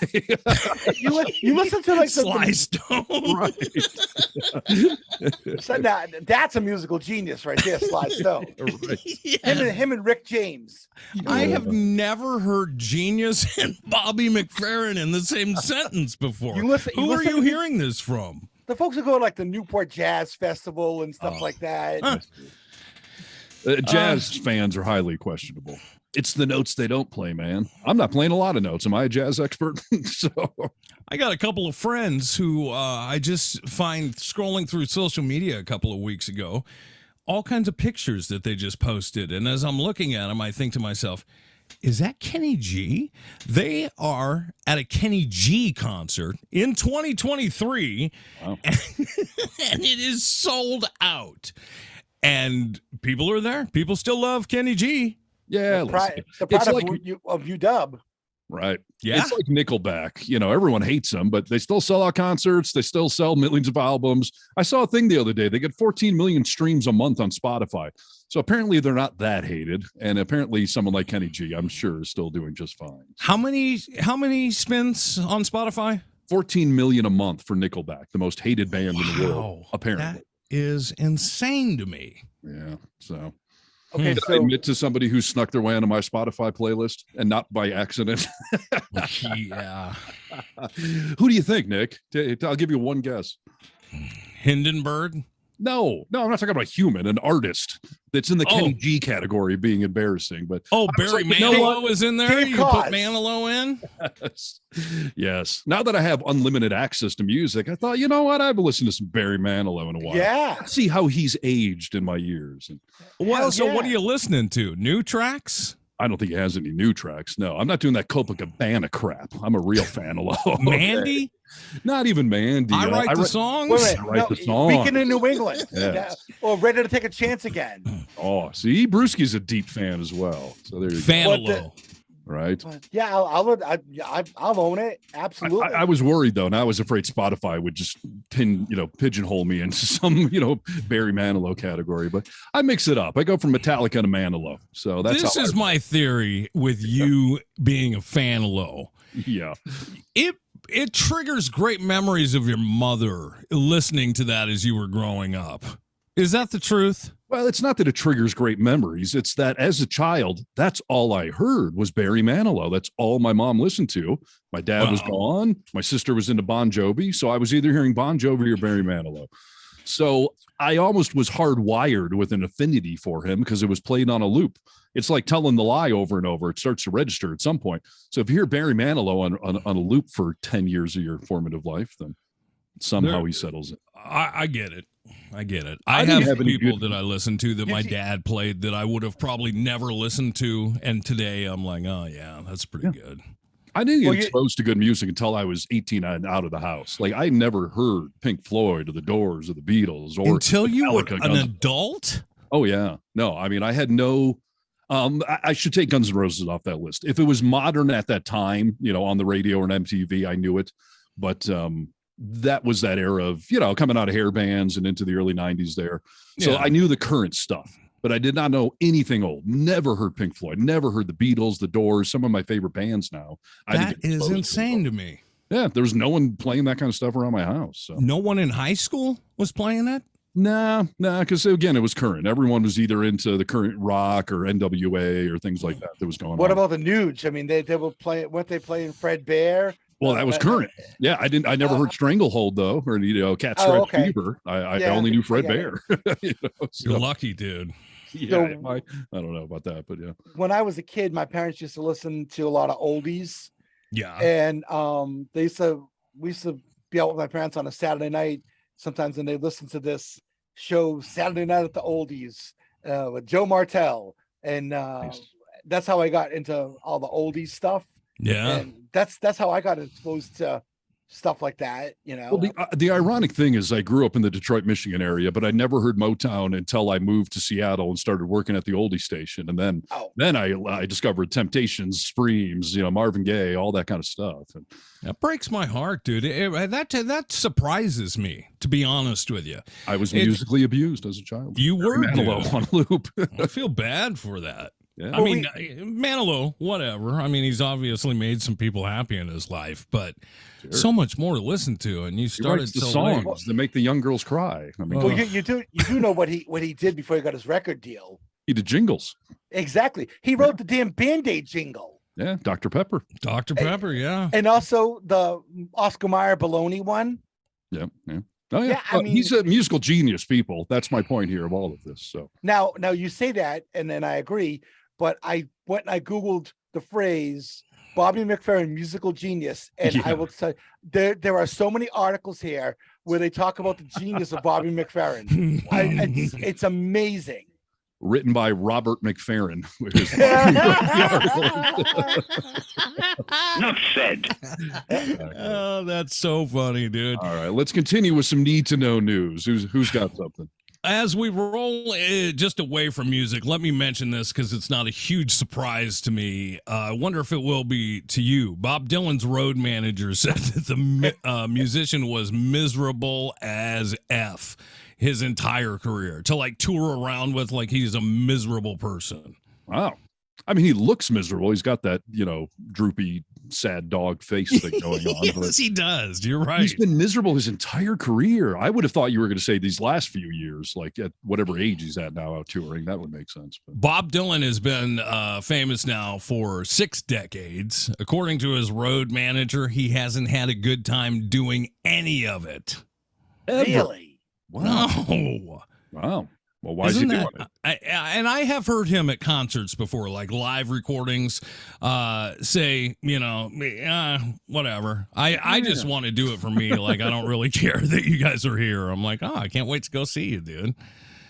you listen to like Sly Stone. Right. So that's a musical genius right there, Sly Stone. Right. Him and Rick James. I have never heard genius and Bobby McFerrin in the same sentence before. Who are you hearing this from? The folks who go to like the Newport Jazz Festival and stuff like that. Jazz fans are highly questionable. It's the notes they don't play, man. I'm not playing a lot of notes. Am I a jazz expert? So I got a couple of friends who I just find scrolling through social media a couple of weeks ago, all kinds of pictures that they just posted. And as I'm looking at them, I think to myself, is that Kenny G? They are at a Kenny G concert in 2023, wow. and it is sold out. And people are there. People still love Kenny G. Yeah, the pride of UW. Right. Yeah. It's like Nickelback. You know, everyone hates them, but they still sell out concerts. They still sell millions of albums. I saw a thing the other day. They get 14 million streams a month on Spotify. So apparently they're not that hated. And apparently someone like Kenny G, I'm sure, is still doing just fine. How many spins on Spotify? 14 million a month for Nickelback, the most hated band in the world, apparently. That is insane to me. Yeah. So okay, did I admit to somebody who snuck their way onto my Spotify playlist and not by accident? Yeah. Who do you think, Nick? I'll give you one guess. Hindenburg? No, I'm not talking about a human, an artist that's in the Kenny G category being embarrassing. But Barry Manilow is in there? You put Manilow in? Yes. Now that I have unlimited access to music, I thought, you know what? I've listened to some Barry Manilow in a while. Yeah. Let's see how he's aged in my years. What are you listening to? New tracks? I don't think he has any new tracks. No, I'm not doing that Copacabana crap. I'm a real fan of Low. Mandy? Not even Mandy. I write the songs. I write the songs. Weekend in New England. Yes. Or Ready to Take a Chance Again. Oh, see, Brewski's a deep fan as well. So there you fan go. of Low. Right. Yeah, I'll own it. Absolutely. I was worried though, and I was afraid Spotify would just pigeonhole me into some, Barry Manilow category. But I mix it up. I go from Metallica to Manilow. So this is my theory with you being a fan of Low. Yeah. It triggers great memories of your mother listening to that as you were growing up. Is that the truth? Well, it's not that it triggers great memories. It's that as a child, that's all I heard was Barry Manilow. That's all my mom listened to. My dad was gone. My sister was into Bon Jovi. So I was either hearing Bon Jovi or Barry Manilow. So I almost was hardwired with an affinity for him because it was played on a loop. It's like telling the lie over and over. It starts to register at some point. So if you hear Barry Manilow on a loop for 10 years of your formative life, then somehow he settles it. I get it. I have people that I listen to that my dad played that I would have probably never listened to. And today I'm like, oh, yeah, that's pretty good. I didn't get exposed to good music until I was 18 and out of the house. Like I never heard Pink Floyd or the Doors or the Beatles or until you were an adult. Oh, yeah. No, I mean, I had no. I should take Guns N' Roses off that list. If it was modern at that time, on the radio or on MTV, I knew it. But that was that era of, coming out of hair bands and into the early 90s there. So I knew the current stuff, but I did not know anything old. Never heard Pink Floyd, never heard the Beatles, the Doors, some of my favorite bands now. That is insane to me. Yeah, there was no one playing that kind of stuff around my house. So. No one in high school was playing that? Nah, because again, it was current. Everyone was either into the current rock or NWA or things like that was going on. What about the Nuge? I mean, they were playing, weren't they playing Fred Bear? Well, that was current. Yeah, I never heard Stranglehold though, or Cat Scratch Fever. I only knew Fred Bear. You're lucky, dude. Yeah, I don't know about that, but yeah. When I was a kid, my parents used to listen to a lot of oldies. Yeah, and we used to be out with my parents on a Saturday night sometimes, and they listen to this show Saturday Night at the Oldies with Joe Martell, and that's how I got into all the oldies stuff. Yeah, and that's how I got exposed to stuff like that, you know. Well, the ironic thing is I grew up in the Detroit, Michigan area, but I never heard Motown until I moved to Seattle and started working at the oldie station. And then I discovered Temptations, Screams, Marvin Gaye, all that kind of stuff. And that breaks my heart, dude. That surprises me, to be honest with you. I was musically abused as a child. You were, Manilow on loop. I feel bad for that. Yeah. I mean, Manilow, whatever. I mean, he's obviously made some people happy in his life, but so much more to listen to. And you started the songs that make the young girls cry. I mean, well, you do know what he did before he got his record deal. He did jingles. Exactly. He wrote the damn Band-Aid jingle. Yeah, Dr. Pepper. Dr. Pepper, yeah. And also the Oscar Mayer Baloney one. Yeah, yeah. Oh yeah, I mean, he's a musical genius, people. That's my point here of all of this. So now you say that, and then I agree. But I went and I Googled the phrase Bobby McFerrin, musical genius, and I will tell you, there are so many articles here where they talk about the genius of Bobby McFerrin. It's amazing. Written by Robert McFerrin. Not said. Oh, that's so funny, dude. All right, let's continue with some need to know news. Who's got something? As we roll just away from music, let me mention this because it's not a huge surprise to me. I wonder if it will be to you. Bob Dylan's road manager said that the musician was miserable as F his entire career, to like tour around with like he's a miserable person. Wow. I mean, he looks miserable. He's got that, droopy, sad dog face thing going on. Yes, he does. You're right. He's been miserable his entire career. I would have thought you were going to say these last few years, like at whatever age he's at now out touring. That would make sense. But Bob Dylan has been famous now for 6 decades. According to his road manager, he hasn't had a good time doing any of it. Ever. Really? Wow. No. Wow. Well, why is he doing it? I have heard him at concerts before, like live recordings, say, whatever. I just want to do it for me. Like, I don't really care that you guys are here. I'm like, I can't wait to go see you, dude.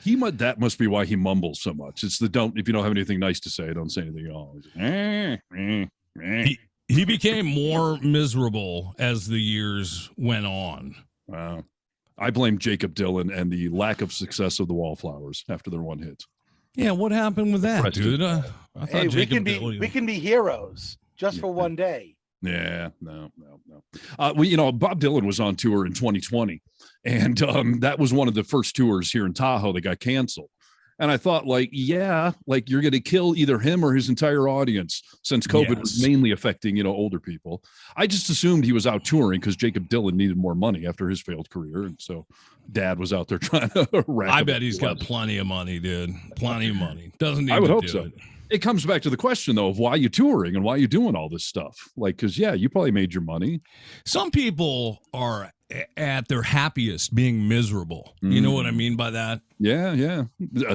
That must be why he mumbles so much. It's if you don't have anything nice to say, don't say anything at all. He became more miserable as the years went on. Wow. I blame Jacob Dylan and the lack of success of the Wallflowers after their one hit. Yeah, what happened with that, dude? I thought we can be heroes just for one day. Yeah, no. Bob Dylan was on tour in 2020, and that was one of the first tours here in Tahoe that got canceled. And I thought, you're going to kill either him or his entire audience, since COVID was mainly affecting, older people. I just assumed he was out touring because Jacob Dylan needed more money after his failed career. And so Dad was out there trying to I bet he's got plenty of money, dude. Plenty of money. Doesn't need I would to hope do so. it. It comes back to the question, though, of why you touring and why you doing all this stuff. Because, you probably made your money. Some people are at their happiest being miserable. You know what I mean by that? Yeah.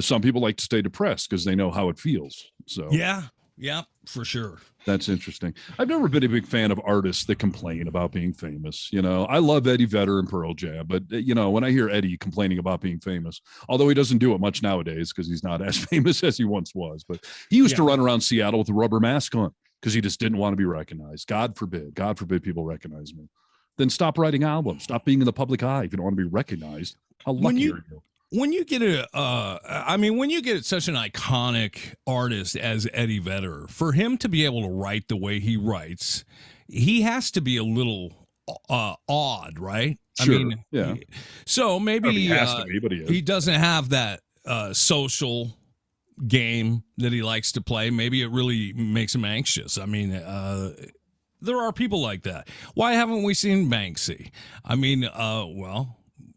Some people like to stay depressed because they know how it feels. So yeah, for sure. That's interesting. I've never been a big fan of artists that complain about being famous. I love Eddie Vedder and Pearl Jam, but when I hear Eddie complaining about being famous, although he doesn't do it much nowadays because he's not as famous as he once was, but he used to run around Seattle with a rubber mask on because he just didn't want to be recognized. God forbid people recognize me. Then stop writing albums. Stop being in the public eye if you don't want to be recognized. How lucky are you? When you get when you get such an iconic artist as Eddie Vedder, for him to be able to write the way he writes, he has to be a little odd, right? Sure. Yeah. So maybe he has to be, but he doesn't have that social game that he likes to play. Maybe it really makes him anxious. I mean, there are people like that. Why haven't we seen Banksy? I mean,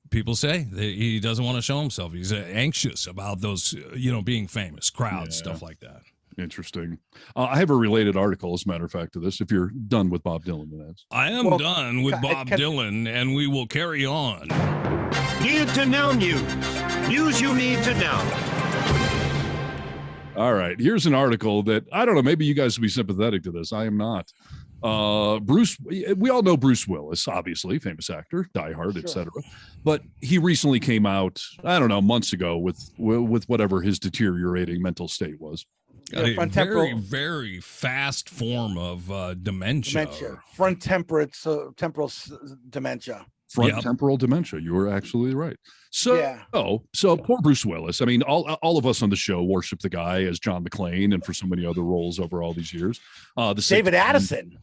people say that he doesn't want to show himself. He's anxious about those, being famous, crowds, stuff like that. Interesting. I have a related article, as a matter of fact, to this, if you're done with Bob Dylan. I am done with Bob Dylan, and we will carry on. Need to know news. News you need to know. All right. Here's an article that, I don't know, maybe you guys will be sympathetic to this. I am not. We all know Bruce Willis, obviously, famous actor, Die Hard, etc. But he recently came out, I don't know, months ago with whatever his deteriorating mental state was. A front very, temporal very fast form of dementia. front temporal dementia. Front temporal dementia. You were absolutely right. So, Yeah. so poor Bruce Willis. I mean, all of us on the show worship the guy as John McClane and for so many other roles over all these years. David Addison.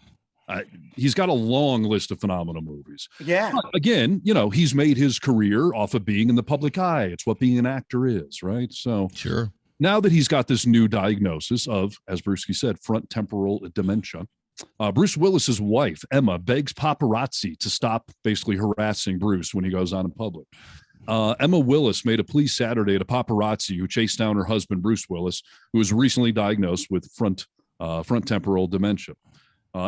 He's got a long list of phenomenal movies. Yeah. But again, he's made his career off of being in the public eye. It's what being an actor is, right? So sure. Now that he's got this new diagnosis of, as Brewski said, front temporal dementia, Bruce Willis's wife, Emma, begs paparazzi to stop basically harassing Bruce when he goes out in public. Emma Willis made a plea Saturday to paparazzi who chased down her husband, Bruce Willis, who was recently diagnosed with front temporal dementia.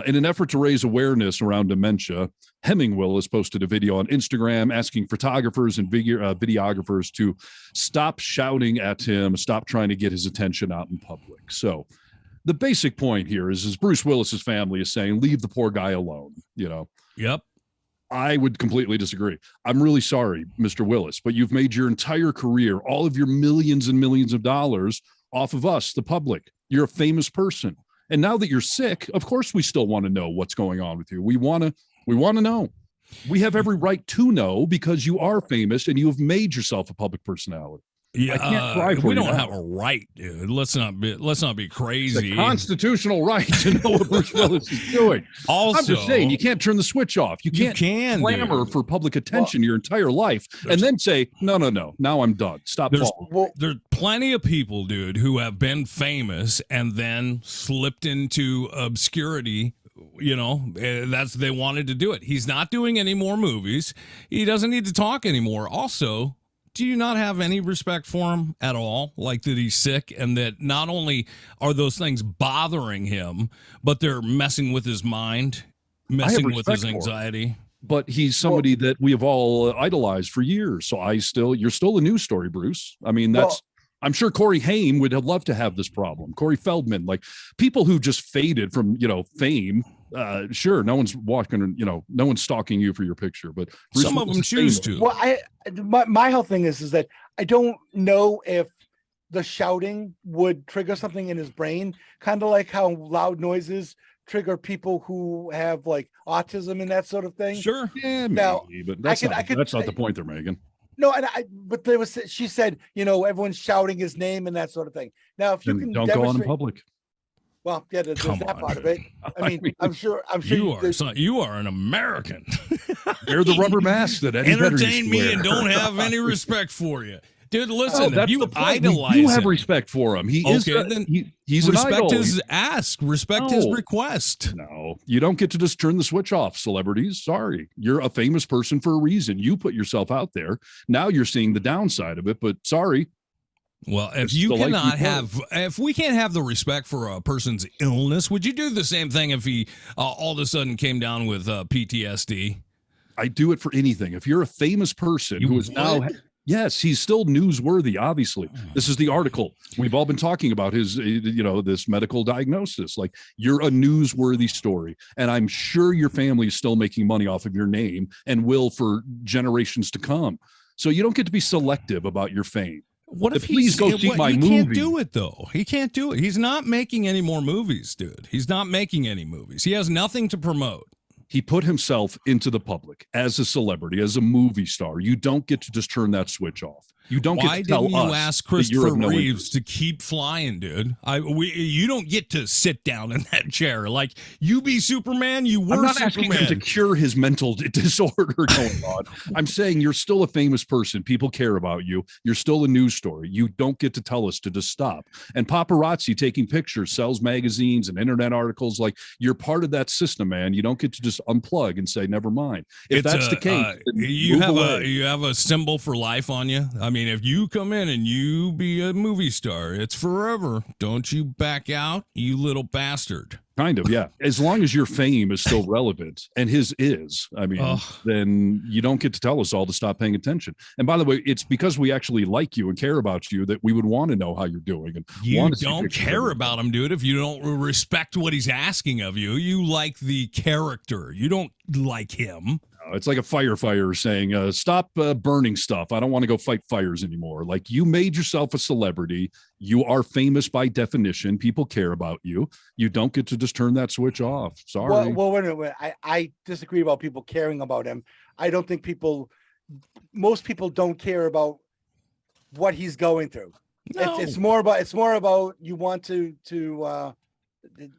In an effort to raise awareness around dementia, Hemming Willis posted a video on Instagram asking photographers and videographers to stop shouting at him, stop trying to get his attention out in public. So the basic point here is Bruce Willis's family is saying, leave the poor guy alone, Yep. I would completely disagree. I'm really sorry, Mr. Willis, but you've made your entire career, all of your millions and millions of dollars off of us, the public. You're a famous person. And now that you're sick, of course, we still want to know what's going on with you. We want to know. We have every right to know because you are famous and you have made yourself a public personality. Yeah, I can't cry for we you don't now. have a right, dude. Let's not be crazy. It's a constitutional right to know what Bruce Willis is doing. Also, I'm just saying, you can't turn the switch off. You can't clamor for public attention your entire life and then say, no, now I'm done. Stop following. There's plenty of people, dude, who have been famous and then slipped into obscurity. They wanted to do it. He's not doing any more movies. He doesn't need to talk anymore. Also, do you not have any respect for him at all? Like that he's sick and that not only are those things bothering him, but they're messing with his mind, messing with his anxiety. But he's somebody that we have all idolized for years. So you're still a news story, Bruce. I mean, I'm sure Corey Haim would have loved to have this problem. Corey Feldman, like people who just faded from, fame. Sure, no one's walking, no one's stalking you for your picture, but Bruce some of them choose to. Well, my whole thing is that I don't know if the shouting would trigger something in his brain, kind of like how loud noises trigger people who have like autism and that sort of thing. Sure. Yeah, now, maybe, but that's not the point they're making. No, but she said, everyone's shouting his name and that sort of thing. Now, if you can don't go on in public. Well, yeah, there's that part of it. I mean, I'm sure you are an American. They're the rubber mask that entertain me and don't have any respect for you. Dude, listen, that's you idolize him. You have respect for him. He's respect an idol. his ask, respect his request. No, you don't get to just turn the switch off, celebrities. Sorry. You're a famous person for a reason. You put yourself out there. Now you're seeing the downside of it, but sorry. Well, if we can't have the respect for a person's illness, would you do the same thing if he all of a sudden came down with PTSD? I do it for anything. If you're a famous person who is now, yes, he's still newsworthy. Obviously, this is the article we've all been talking about his, this medical diagnosis. Like you're a newsworthy story, and I'm sure your family is still making money off of your name and will for generations to come. So you don't get to be selective about your fame. What if please go see my movie? He can't do it though. He can't do it. He's not making any more movies, dude. He's not making any movies. He has nothing to promote. He put himself into the public as a celebrity, as a movie star. You don't get to just turn that switch off. You don't get to tell us. Why didn't you ask Christopher Reeves to keep flying, dude? You don't get to sit down in that chair. Like, you be Superman, you were Superman. I'm not asking him to cure his mental disorder going on. I'm saying you're still a famous person. People care about you. You're still a news story. You don't get to tell us to just stop. And paparazzi taking pictures sells magazines and internet articles. Like, you're part of that system, man. You don't get to just unplug and say, never mind. If that's the case, you have a symbol for life on you. I mean, if you come in and you be a movie star, it's forever. Don't you back out, you little bastard. Kind of, yeah. As long as your fame is still relevant, and his is, I mean, then you don't get to tell us all to stop paying attention. And by the way, it's because we actually like you and care about you that we would want to know how you're doing. And you don't care about him, dude, if you don't respect what he's asking of you. You like the character. You don't like him. It's like a firefighter saying, stop burning stuff. I don't want to go fight fires anymore. Like, you made yourself a celebrity. You are famous by definition. People care about you. You don't get to just turn that switch off. Sorry. Well, wait a minute. I disagree about people caring about him. I don't think most people don't care about what he's going through. No. It's more about you want to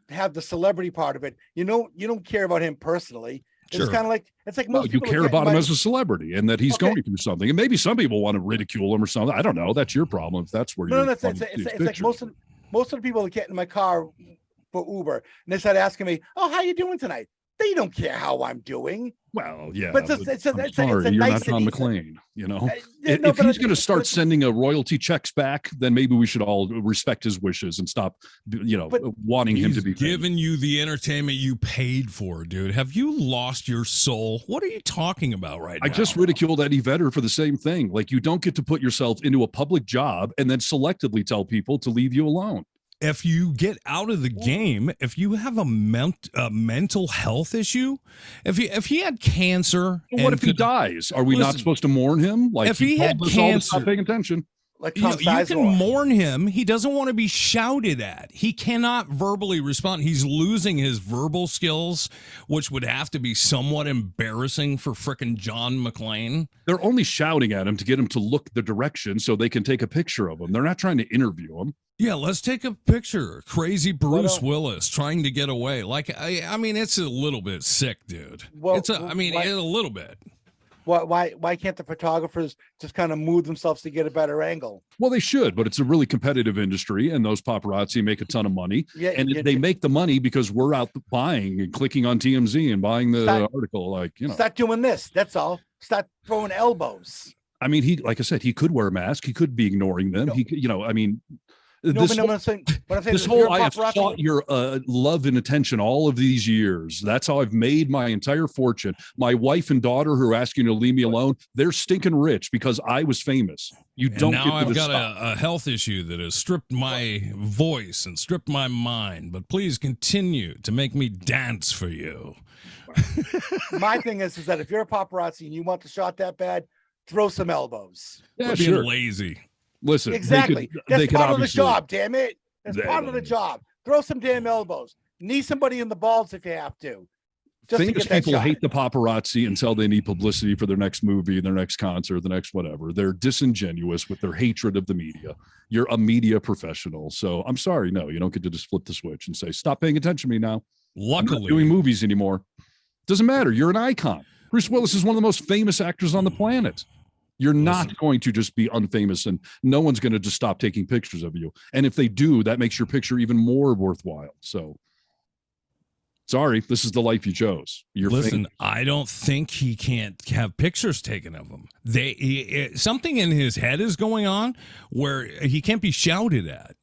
have the celebrity part of it. You don't care about him personally. It's kind of like most you people care about him as a celebrity and that he's going through something. And maybe some people want to ridicule him or something. I don't know. That's your problem if that's where you're. It's like most of the people that get in my car for Uber and they start asking me, "Oh, how you doing tonight?" They don't care how I'm doing. Well, yeah, but you're not Tom McClane. If he's going to start sending royalty checks back, then maybe we should all respect his wishes and stop, wanting him to be giving you the entertainment you paid for, dude. Have you lost your soul? What are you talking about right now? I just ridiculed Eddie Vedder for the same thing. Like, you don't get to put yourself into a public job and then selectively tell people to leave you alone. If you get out of the game, if you have a mental health issue, if he had cancer, what if he dies? Are we not supposed to mourn him? Like, if he had cancer, stop paying attention. Like you can mourn him. He doesn't want to be shouted at. He cannot verbally respond. He's losing his verbal skills, which would have to be somewhat embarrassing for frickin' John McClane. They're only shouting at him to get him to look the direction so they can take a picture of him. They're not trying to interview him. Yeah, let's take a picture. Crazy Bruce Willis trying to get away. Like, I mean, it's a little bit sick, dude. It's a little bit. Why can't the photographers just kind of move themselves to get a better angle? Well, they should, but it's a really competitive industry, and those paparazzi make a ton of money. They make the money because we're out buying and clicking on TMZ and buying the article. Start doing this. That's all. Start throwing elbows. I mean, like I said, he could wear a mask. He could be ignoring them. No. He could, I mean. I'm saying I have sought your love and attention all of these years. That's how I've made my entire fortune. My wife and daughter who are asking to leave me alone, they're stinking rich because I was famous. I've got a health issue that has stripped my voice and stripped my mind. But please continue to make me dance for you. My thing is that if you're a paparazzi and you want the shot that bad, throw some elbows. Yeah, being lazy. Listen, exactly. That's part of the job, damn it. That's part of the job. Throw some damn elbows. Knee somebody in the balls if you have to. Famous people hate the paparazzi until they need publicity for their next movie, their next concert, the next whatever. They're disingenuous with their hatred of the media. You're a media professional. So I'm sorry. No, you don't get to just flip the switch and say, stop paying attention to me now. Luckily, I'm not doing movies anymore. Doesn't matter. You're an icon. Bruce Willis is one of the most famous actors on the planet. You're not going to just be unfamous, and no one's going to just stop taking pictures of you. And if they do, that makes your picture even more worthwhile. So, sorry, this is the life you chose. Listen, I don't think he can't have pictures taken of him. Something in his head is going on where he can't be shouted at.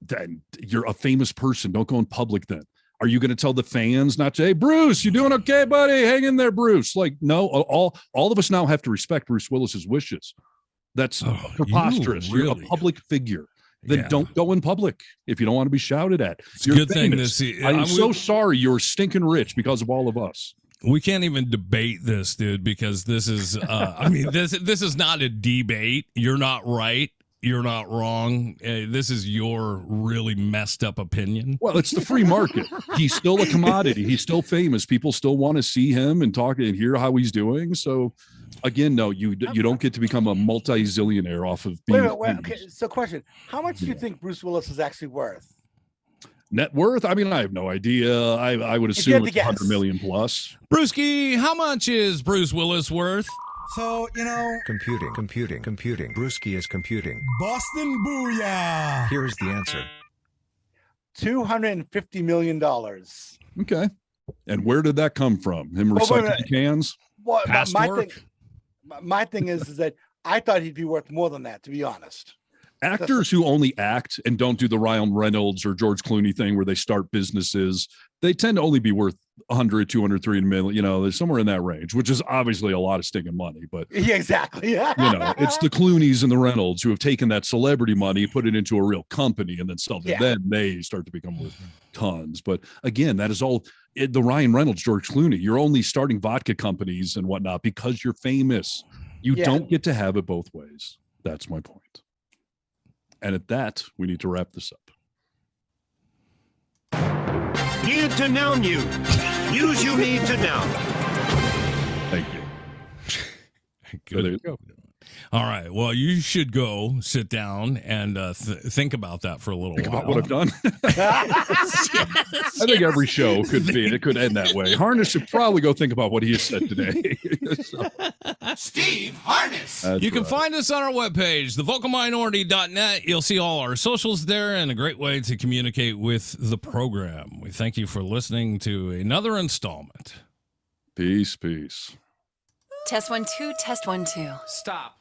Then you're a famous person. Don't go in public then. Are you going to tell the fans not to, hey, Bruce, you doing okay, buddy? Hang in there, Bruce. Like, no, all of us now have to respect Bruce Willis's wishes. That's preposterous. You're a public figure. Then don't go in public if you don't want to be shouted at. It's a good thing. I'm so sorry you're stinking rich because of all of us. We can't even debate this, dude, because this is, this is not a debate. You're not right. You're not wrong. This is your really messed up opinion. Well, it's the free market. He's still a commodity. He's still famous. People still want to see him and talk and hear how he's doing. So, again, no, you don't get to become a multi-zillionaire off of being. Wait. Okay. So, question: how much do you think Bruce Willis is actually worth? Net worth? I mean, I have no idea. I would assume it's 100 million plus. Brewski, how much is Bruce Willis worth? So, Computing. Brewski is computing. Boston Booyah! Here's the answer. $250 million. Okay. And where did that come from? Him recycling cans? Well, my thing is that I thought he'd be worth more than that, to be honest. Actors who only act and don't do the Ryan Reynolds or George Clooney thing where they start businesses, they tend to only be worth 100, 200, 3 million, you know, there's somewhere in that range, which is obviously a lot of stinking money, but Yeah, exactly. you know, it's the Clooney's and the Reynolds who have taken that celebrity money, put it into a real company, and then sell them. Then they start to become worth tons. But again, that is all the Ryan Reynolds, George Clooney. You're only starting vodka companies and whatnot because you're famous. You don't get to have it both ways. That's my point. And at that, we need to wrap this up. Need to know news. News you need to know. Thank you. Good. There you go. All right. Well, you should go sit down and think about that for a little Think while. about what I've done. I think every show could end that way. Harness should probably go think about what he has said today. Steve Harness. You can find us on our webpage, thevocalminority.net. You'll see all our socials there and a great way to communicate with the program. We thank you for listening to another installment. Peace, peace. Test 1 2, test 1 2. Stop.